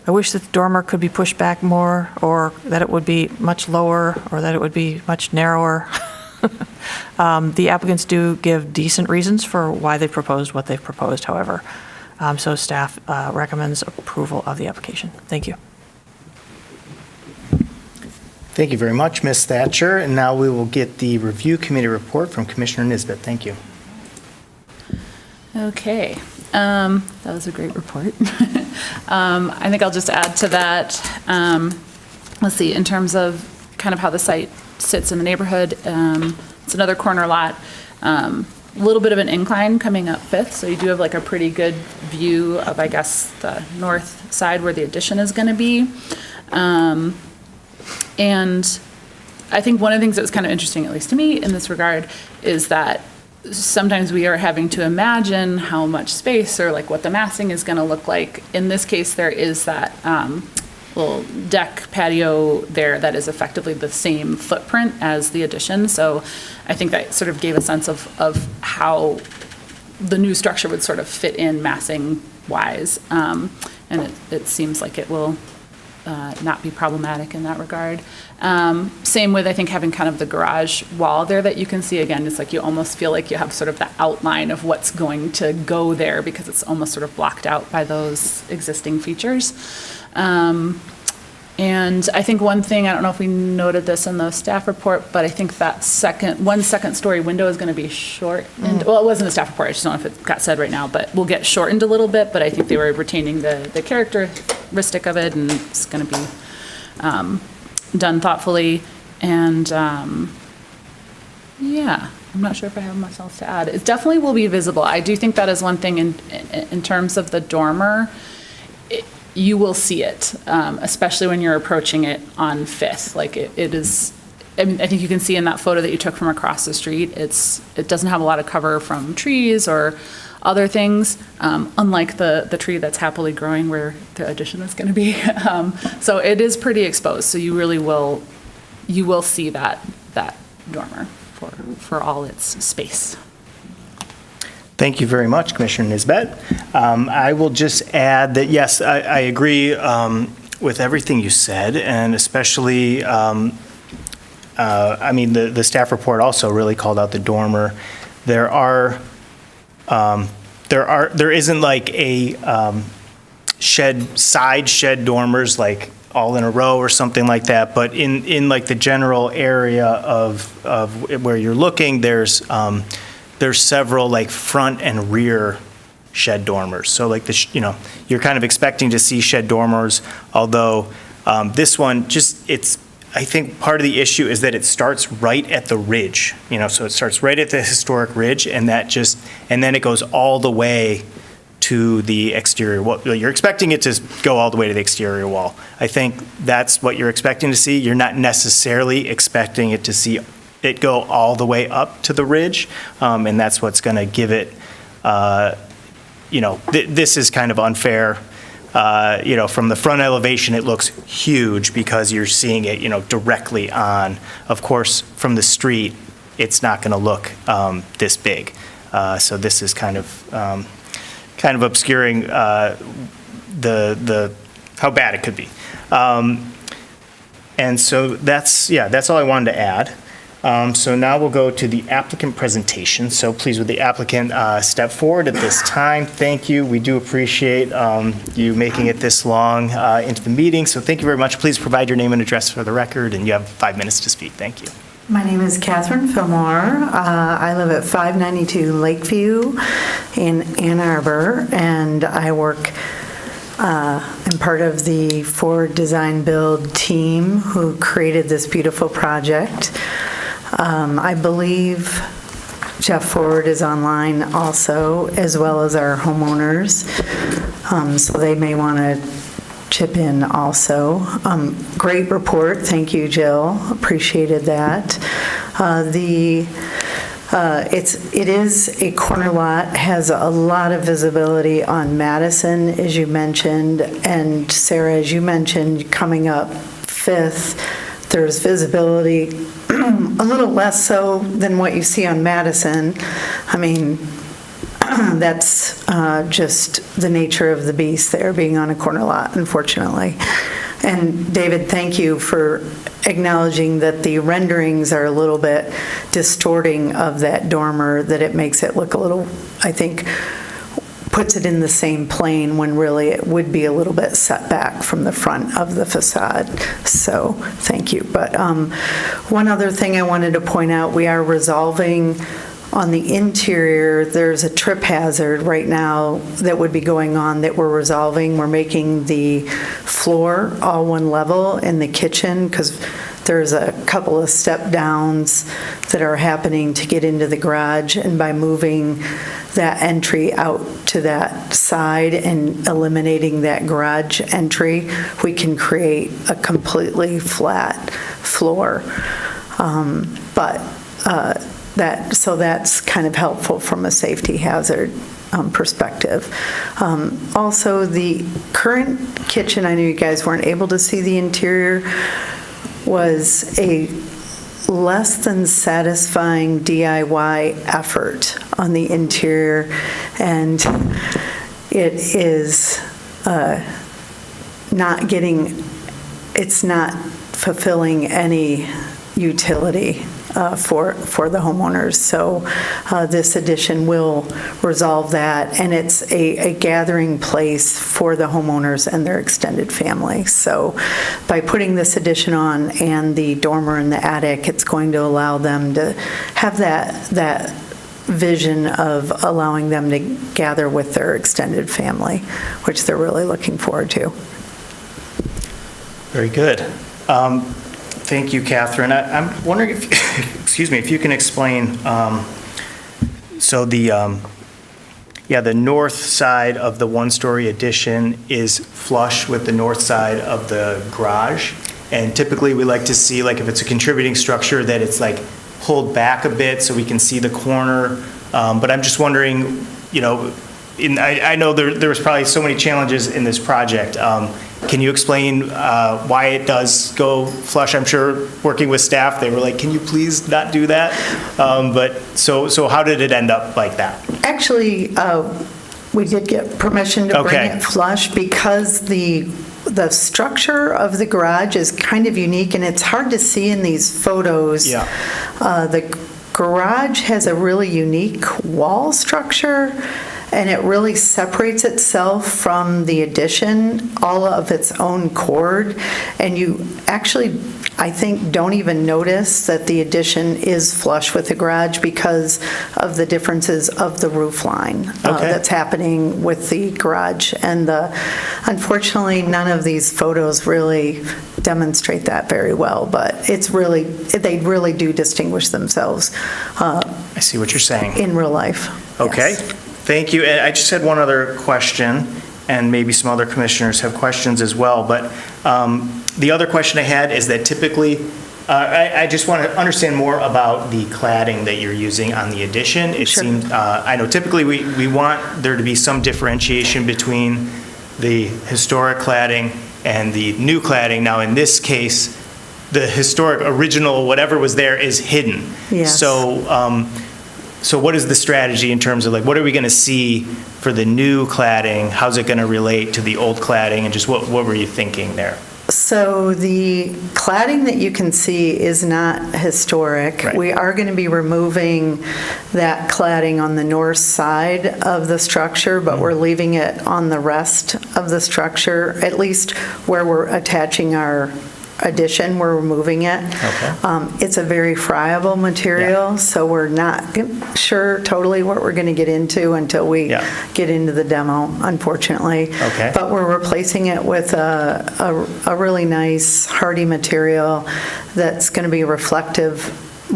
I wish that the dormer could be pushed back more, or that it would be much lower, or that it would be much narrower. The applicants do give decent reasons for why they proposed what they've proposed, however. So staff recommends approval of the application. Thank you. Thank you very much, Ms. Thatcher. And now we will get the review committee report from Commissioner Nisbet. Thank you. Okay, that was a great report. I think I'll just add to that. Let's see, in terms of kind of how the site sits in the neighborhood, it's another corner lot, a little bit of an incline coming up Fifth, so you do have like a pretty good view of, I guess, the north side where the addition is going to be. And I think one of the things that was kind of interesting, at least to me in this regard, is that sometimes we are having to imagine how much space or like what the massing is going to look like. In this case, there is that little deck patio there that is effectively the same footprint as the addition. So I think that sort of gave a sense of how the new structure would sort of fit in massing wise. And it seems like it will not be problematic in that regard. Same with, I think, having kind of the garage wall there that you can see. Again, it's like you almost feel like you have sort of the outline of what's going to go there because it's almost sort of blocked out by those existing features. And I think one thing, I don't know if we noted this in the staff report, but I think that one second story window is going to be shortened. Well, it wasn't a staff report, I just don't know if it got said right now, but we'll get shortened a little bit, but I think they were retaining the characteristic of it, and it's going to be done thoughtfully. And yeah, I'm not sure if I have much else to add. It definitely will be visible. I do think that is one thing in terms of the dormer. You will see it, especially when you're approaching it on Fifth. Like it is, I mean, I think you can see in that photo that you took from across the street, it doesn't have a lot of cover from trees or other things, unlike the tree that's happily growing where the addition is going to be. So it is pretty exposed. So you really will see that dormer for all its space. Thank you very much, Commissioner Nisbet. I will just add that, yes, I agree with everything you said, and especially, I mean, the staff report also really called out the dormer. There isn't like a side shed dormers like all in a row or something like that, but in like the general area of where you're looking, there's several like front and rear shed dormers. So like you're kind of expecting to see shed dormers, although this one I think part of the issue is that it starts right at the ridge, so it starts right at the historic ridge, and then it goes all the way to the exterior wall. You're expecting it to go all the way to the exterior wall. I think that's what you're expecting to see. You're not necessarily expecting it to see it go all the way up to the ridge, and that's what's going to give it, this is kind of unfair. From the front elevation, it looks huge because you're seeing it, directly on. Of course, from the street, it's not going to look this big. So this is kind of obscuring the how bad it could be. And so that's all I wanted to add. So now we'll go to the applicant presentation. So please, would the applicant step forward at this time? Thank you. We do appreciate you making it this long into the meeting. So thank you very much. Please provide your name and address for the record, and you have 5 minutes to speak. Thank you. My name is Catherine Fillmore. I live at 592 Lakeview in Ann Arbor, and I work I'm part of the Ford Design Build team who created this beautiful project. I believe Jeff Ford is online also, as well as our homeowners, so they may want to chip in also. Great report. Thank you, Jill. Appreciated that. It is a corner lot, has a lot of visibility on Madison, as you mentioned, and Sarah, as you mentioned, coming up Fifth, there's visibility a little less so than what you see on Madison. I mean, that's just the nature of the beast there, being on a corner lot, unfortunately. And David, thank you for acknowledging that the renderings are a little bit distorting of that dormer, that it makes it look a little, I think, puts it in the same plane when really it would be a little bit set back from the front of the facade. So thank you. But one other thing I wanted to point out, we are resolving on the interior. There's a trip hazard right now that would be going on that we're resolving. We're making the floor all one level in the kitchen because there's a couple of step downs that are happening to get into the garage, and by moving that entry out to that side and eliminating that garage entry, we can create a completely flat floor. So that's kind of helpful from a safety hazard perspective. Also, the current kitchen, I know you guys weren't able to see the interior, was a less than satisfying DIY effort on the interior, and it is it's not fulfilling any utility for the homeowners. So this addition will resolve that, and it's a gathering place for the homeowners and their extended family. So by putting this addition on and the dormer in the attic, it's going to allow them to have that vision of allowing them to gather with their extended family, which they're really looking forward to. Very good. Thank you, Catherine. I'm wondering if, excuse me, if you can explain, so the north side of the one-story addition is flush with the north side of the garage, And typically, we like to see, like, if it's a contributing structure, that it's like pulled back a bit so we can see the corner. But I'm just wondering, you know, I know there was probably so many challenges in this project. Can you explain why it does go flush? I'm sure working with staff, they were like, can you please not do that? But so how did it end up like that? Actually, we did get permission to bring Okay. it flush because the structure of the garage is kind of unique, and it's hard to see in these photos. Yeah. The garage has a really unique wall structure, and it really separates itself from the addition, all of its own chord, and you actually, I think, don't even notice that the addition is flush with the garage because of the differences of the roof line that's happening with the garage. And unfortunately, none of these photos really demonstrate that very well, but they really do distinguish themselves I see what you're saying. in real life. Okay, Yes. thank you. And I just had one other question, and maybe some other commissioners have questions as well, but the other question I had is that typically, I just want to understand more about the cladding that you're using on the addition. It Sure. seems, I know typically we want there to be some differentiation between the historic cladding and the new cladding. Now, in this case, the historic original, whatever was there, is hidden. Yes. So what is the strategy in terms of, like, what are we going to see for the new cladding? How's it going to relate to the old cladding, and just what were you thinking there? So the cladding that you can see is not historic. Right. We are going to be removing that cladding on the north side of the structure, but we're leaving it on the rest of the structure, at least where we're attaching our addition, we're removing it. Okay. It's a very friable material, so we're not sure totally what we're going to get into until we get into the demo, unfortunately. Okay. But we're replacing it with a really nice hardy material that's going to be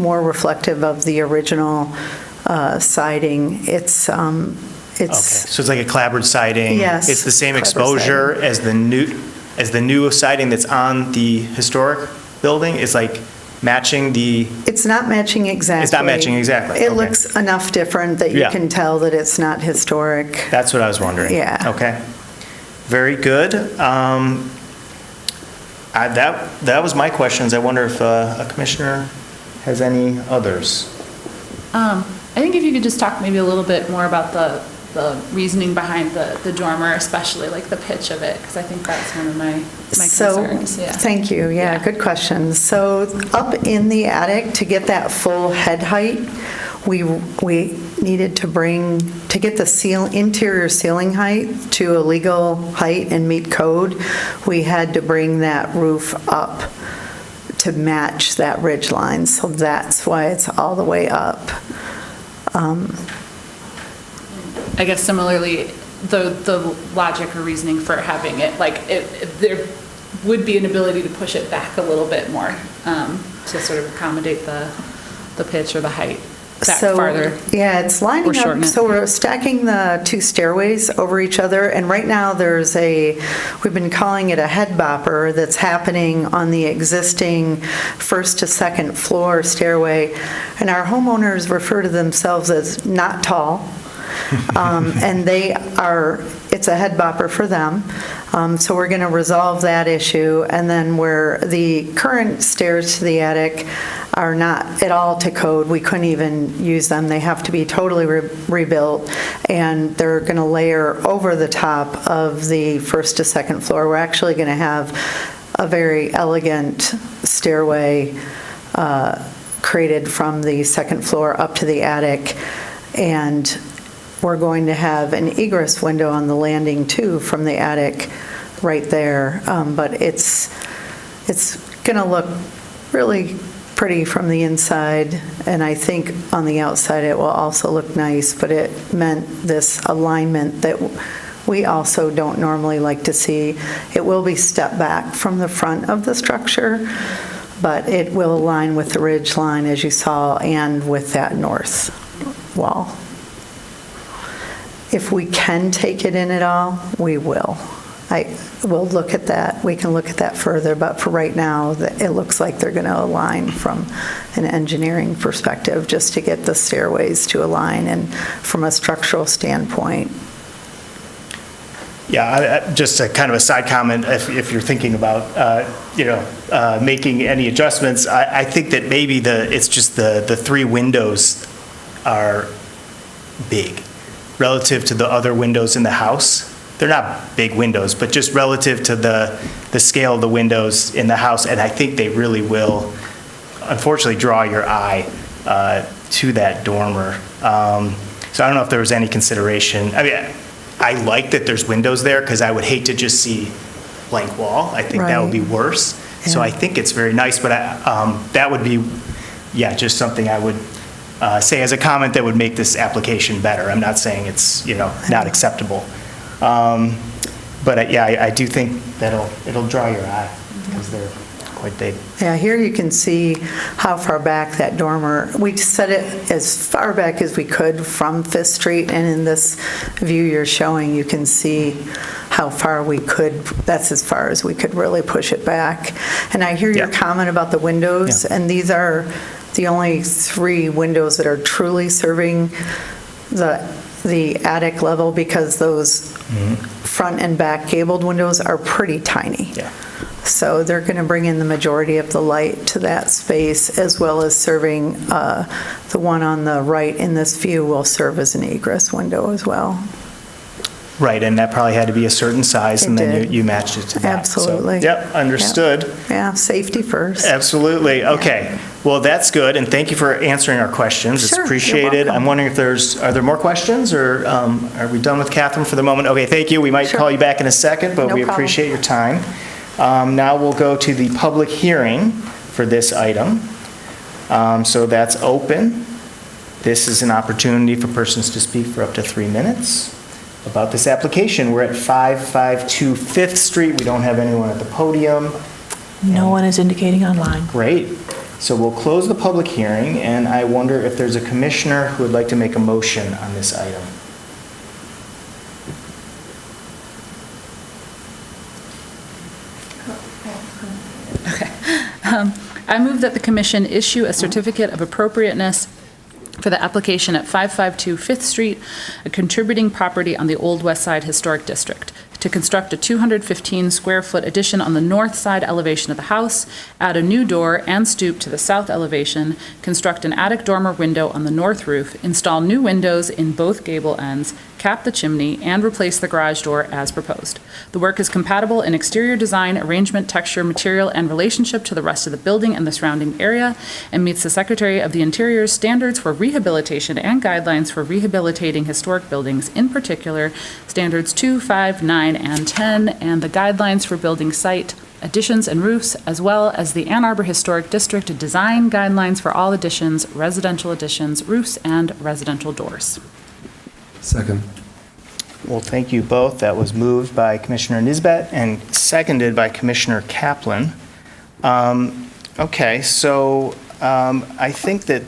more reflective of the original siding. It's Okay, so it's like a clapboard siding? Yes, It's the same clapboard exposure as the new siding that's on the historic building? Is like matching the... It's not matching exactly. It's not matching exactly, It okay. looks enough different that you Yeah. can tell that it's not historic. That's what I was wondering. Yeah. Okay. Very good. That was my questions. I wonder if a commissioner has any others. I think if you could just talk maybe a little bit more about the reasoning behind the dormer, especially like the pitch of it, because I think that's one of my concerns. Yeah. Thank you. Yeah, good question. So up in the attic, to get that full head height, we needed to get the interior ceiling height to a legal height and meet code, we had to bring that roof up to match that ridge line. So that's why it's all the way up. I guess similarly, the logic or reasoning for having it, like, there would be an ability to push it back a little bit more to sort of accommodate the pitch or the height back farther. Yeah, it's lining or shorten up, it. so we're stacking the two stairways over each other, and right now we've been calling it a head bopper that's happening on the existing first to second floor stairway, and our homeowners refer to themselves as not tall. And it's a head bopper for them. So we're going to resolve that issue. And then where the current stairs to the attic are not at all to code, we couldn't even use them. They have to be totally rebuilt. And they're going to layer over the top of the first to second floor. We're actually going to have a very elegant stairway created from the second floor up to the attic. And we're going to have an egress window on the landing too from the attic right there. But it's going to look really pretty from the inside, and I think on the outside it will also look nice, but it meant this alignment that we also don't normally like to see. It will be stepped back from the front of the structure, but it will align with the ridge line as you saw and with that north wall. If we can take it in at all, we will. we'll look at that. We can look at that further, but for right now, it looks like they're going to align from an engineering perspective, just to get the stairways to align, and from a structural standpoint. Yeah, just a kind of a side comment, if you're thinking about, making any adjustments, I think that maybe it's just the three windows are big relative to the other windows in the house. They're not big windows, but just relative to the scale of the windows in the house, and I think they really will, unfortunately, draw your eye to that dormer. So I don't know if there was any consideration. I mean, I like that there's windows there, because I would hate to just see blank wall. I think that would be worse. So Yeah. I think it's very nice, but that would be, just something I would say as a comment that would make this application better. I'm not saying it's, not acceptable. But I do think it'll draw your eye, because they're quite big. Yeah, here you can see how far back that dormer, we set it as far back as we could from Fifth Street, and in this view you're showing, you can see how far we could, that's as far as we could really push it back. And I hear your comment about the windows, and these are the only three windows that are truly serving the attic level, because those front and back gabled windows are pretty tiny. Yeah. So they're going to bring in the majority of the light to that space, as well as serving, the one on the right in this view will serve as an egress window as well. Right, and that probably had to be a certain size, and It then did. you matched it to that. So, Absolutely. Yep, understood. Yeah, safety first. Absolutely, okay. Well, that's good, and thank you for answering our questions. It's Sure, you're appreciated. welcome. I'm wondering if are there more questions, or are we done with Catherine for the moment? Okay, thank you. We might Sure. call you back in a second, but No we problem. appreciate your time. Now we'll go to the public hearing for this item. So that's open. This is an opportunity for persons to speak for up to 3 minutes about this application. We're at 552 Fifth Street. We don't have anyone at the podium. No one is indicating online. Great. So we'll close the public hearing, and I wonder if there's a commissioner who would like to make a motion on this item. I move that the commission issue a certificate of appropriateness for the application at 552 Fifth Street, a contributing property on the Old West Side Historic District, to construct a 215-square-foot addition on the north side elevation of the house, add a new door and stoop to the south elevation, construct an attic dormer window on the north roof, install new windows in both gable ends, cap the chimney, and replace the garage door as proposed. The work is compatible in exterior design, arrangement, texture, material, and relationship to the rest of the building and the surrounding area, and meets the Secretary of the Interior's standards for rehabilitation and guidelines for rehabilitating historic buildings, in particular, standards 2, 5, 9, and 10, and the guidelines for building site additions and roofs, as well as the Ann Arbor Historic District design guidelines for all additions, roofs, and residential doors. Second. Well, thank you both. That was moved by Commissioner Nisbet and seconded by Commissioner Kaplan. Okay, so I think that,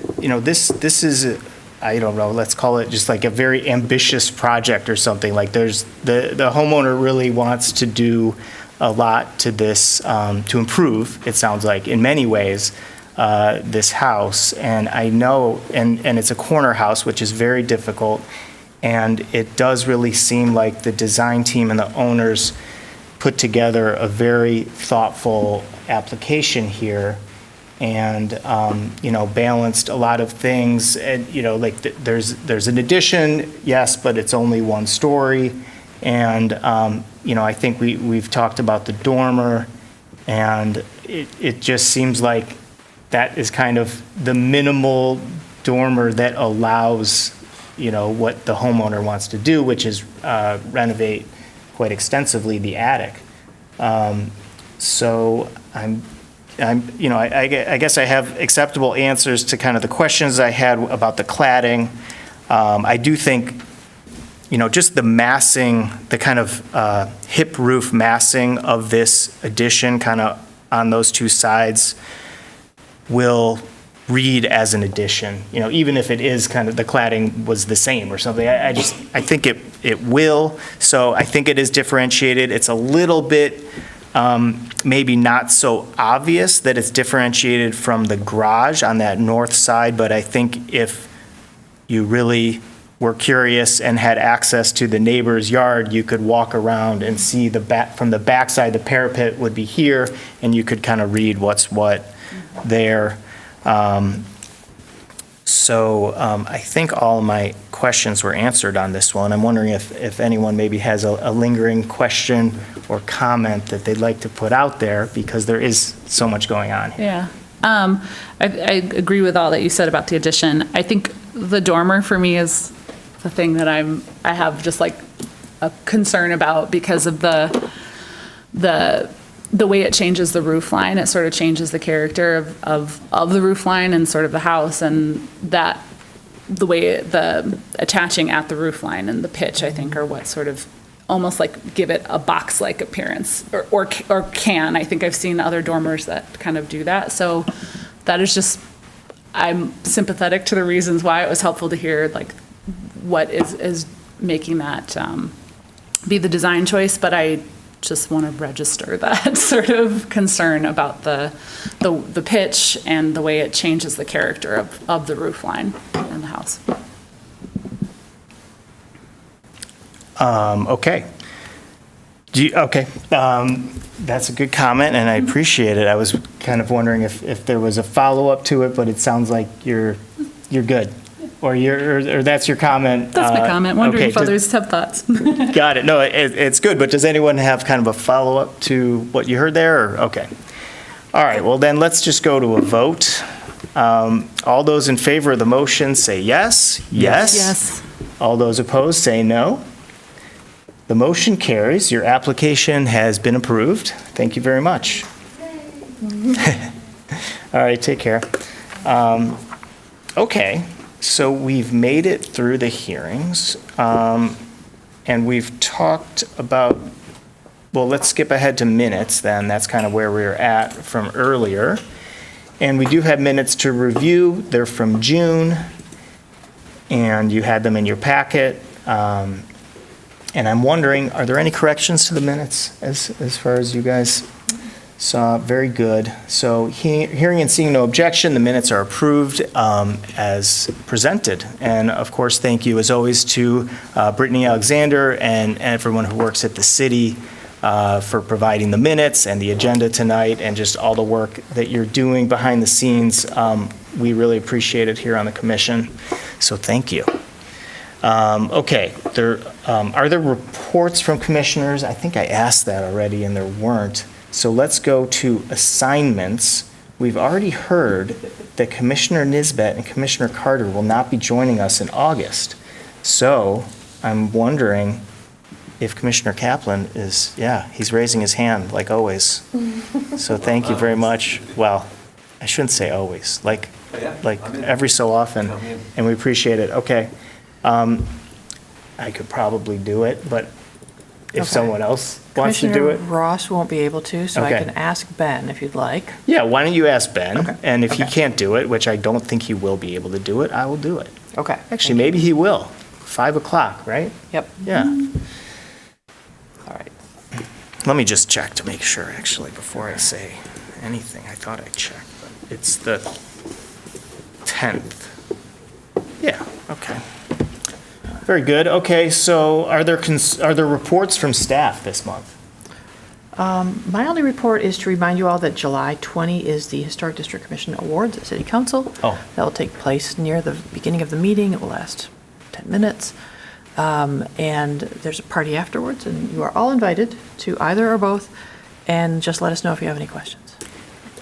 this is, I don't know, let's call it just like a very ambitious project or something. Like the homeowner really wants to do a lot to this, to improve, it sounds like, in many ways, this house. And I know, and it's a corner house, which is very difficult. And it does really seem like the design team and the owners put together a very thoughtful application here, and balanced a lot of things. And there's an addition, yes, but it's only one story. And I think we've talked about the dormer, and it just seems like that is kind of the minimal dormer that allows what the homeowner wants to do, which is renovate quite extensively the attic. So I guess I have acceptable answers to kind of the questions I had about the cladding. I do think, just the massing, the kind of hip roof massing of this addition kind of on those two sides will read as an addition, even if it is kind of, the cladding was the same or something. I think it will. So I think it is differentiated. It's a little bit maybe not so obvious that it's differentiated from the garage on that north side, but I think if you really were curious and had access to the neighbor's yard, you could walk around and see from the backside, the parapet would be here, and you could kind of read what's what there. So I think all my questions were answered on this one. I'm wondering if anyone maybe has a lingering question or comment that they'd like to put out there, because there is so much going on here. Yeah. I agree with all that you said about the addition. I think the dormer for me is the thing that I have just like a concern about because of the way it changes the roof line. It sort of changes the character of the roof line and sort of the house, and that the way the attaching at the roof line and the pitch, I think, are what sort of almost like give it a box-like appearance, or can. I think I've seen other dormers that kind of do that. So that is just, I'm sympathetic to the reasons why. It was helpful to hear like what is making that be the design choice, but I just want to register that sort of concern about the pitch and the way it changes the character of the roof line in the house. Okay. That's a good comment, and I appreciate it. I was kind of wondering if there was a follow-up to it, but it sounds like you're good. Or that's your comment. That's my comment. Wondering if okay, others have thoughts. Got it. No, it's good. But does anyone have kind of a follow-up to what you heard there? Or, okay. All right. Well, then let's just go to a vote. All those in favor of the motion say yes. Yes. Yes. All those opposed say no. The motion carries. Your application has been approved. Thank you very much. All right. Take care. Okay. So we've made it through the hearings, and we've talked about, well, let's skip ahead to minutes then. That's kind of where we were at from earlier. And we do have minutes to review. They're from June, and you had them in your packet. And I'm wondering, are there any corrections to the minutes as far as you guys saw? Very good. So hearing and seeing no objection, the minutes are approved as presented. And of course, thank you as always to Brittany Alexander and everyone who works at the city for providing the minutes and the agenda tonight, and just all the work that you're doing behind the scenes. We really appreciate it here on the commission. So thank you. Okay, are there reports from commissioners? I think I asked that already and there weren't. So let's go to assignments. We've already heard that Commissioner Nisbet and Commissioner Carter will not be joining us in August. So I'm wondering if Commissioner Kaplan is, he's raising his hand like always. So thank you very much. Well, I shouldn't say always, like every so often, and we appreciate it. Okay. I could probably do it, but if someone else wants to do it. Commissioner Ross won't be able to, so I Okay. can ask Ben if you'd like. Yeah, why don't you ask Ben? Okay. And if he Okay. can't do it, which I don't think he will be able to do it, I will do it. Okay. Actually, maybe he will. 5 o'clock, right? Yep. Yeah. All right. Let me just check to make sure, actually, before I say anything. I thought I checked, but it's the 10th. Yeah, okay. Very good. Okay, so are there reports from staff this month? My only report is to remind you all that July 20 is the Historic District Commission Awards at City Council. Oh. That will take place near the beginning of the meeting. It will last 10 minutes. And there's a party afterwards, and you are all invited to either or both, and just let us know if you have any questions.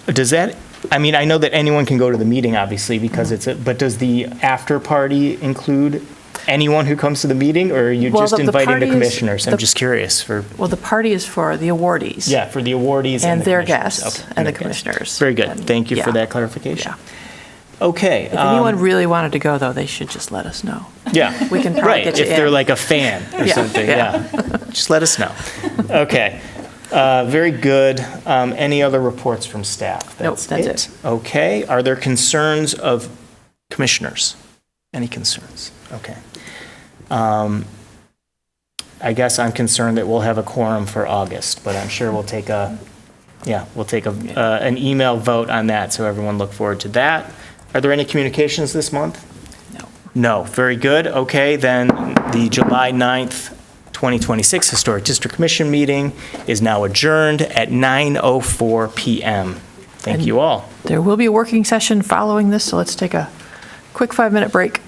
Does that, I mean, I know that anyone can go to the meeting, obviously, because but does the after party include anyone who comes to the meeting, or are you Well, just the inviting party the is- commissioners? I'm just curious for, Well, the party is for the awardees. yeah, for the awardees And the their commissioners. guests Okay, and the their guests. commissioners. Very good. And- Thank you for yeah. that clarification. Yeah. Okay. If anyone really wanted to go, though, they should just let us know. Yeah. We can probably Right, get you if they're in. like a fan or Yeah, something, yeah. yeah. Just let us know. Okay. Very good. Any other reports from staff? Nope, that's it. Okay. Are there concerns of commissioners? Any concerns? Okay. I guess I'm concerned that we'll have a quorum for August, but I'm sure we'll take an email vote on that, so everyone look forward to that. Are there any communications this month? No. No. Very good. Okay, then the July 9th, 2026 Historic District Commission meeting is now adjourned at 9:04 p.m. Thank you all. There will be a working session following this, so let's take a quick 5-minute break.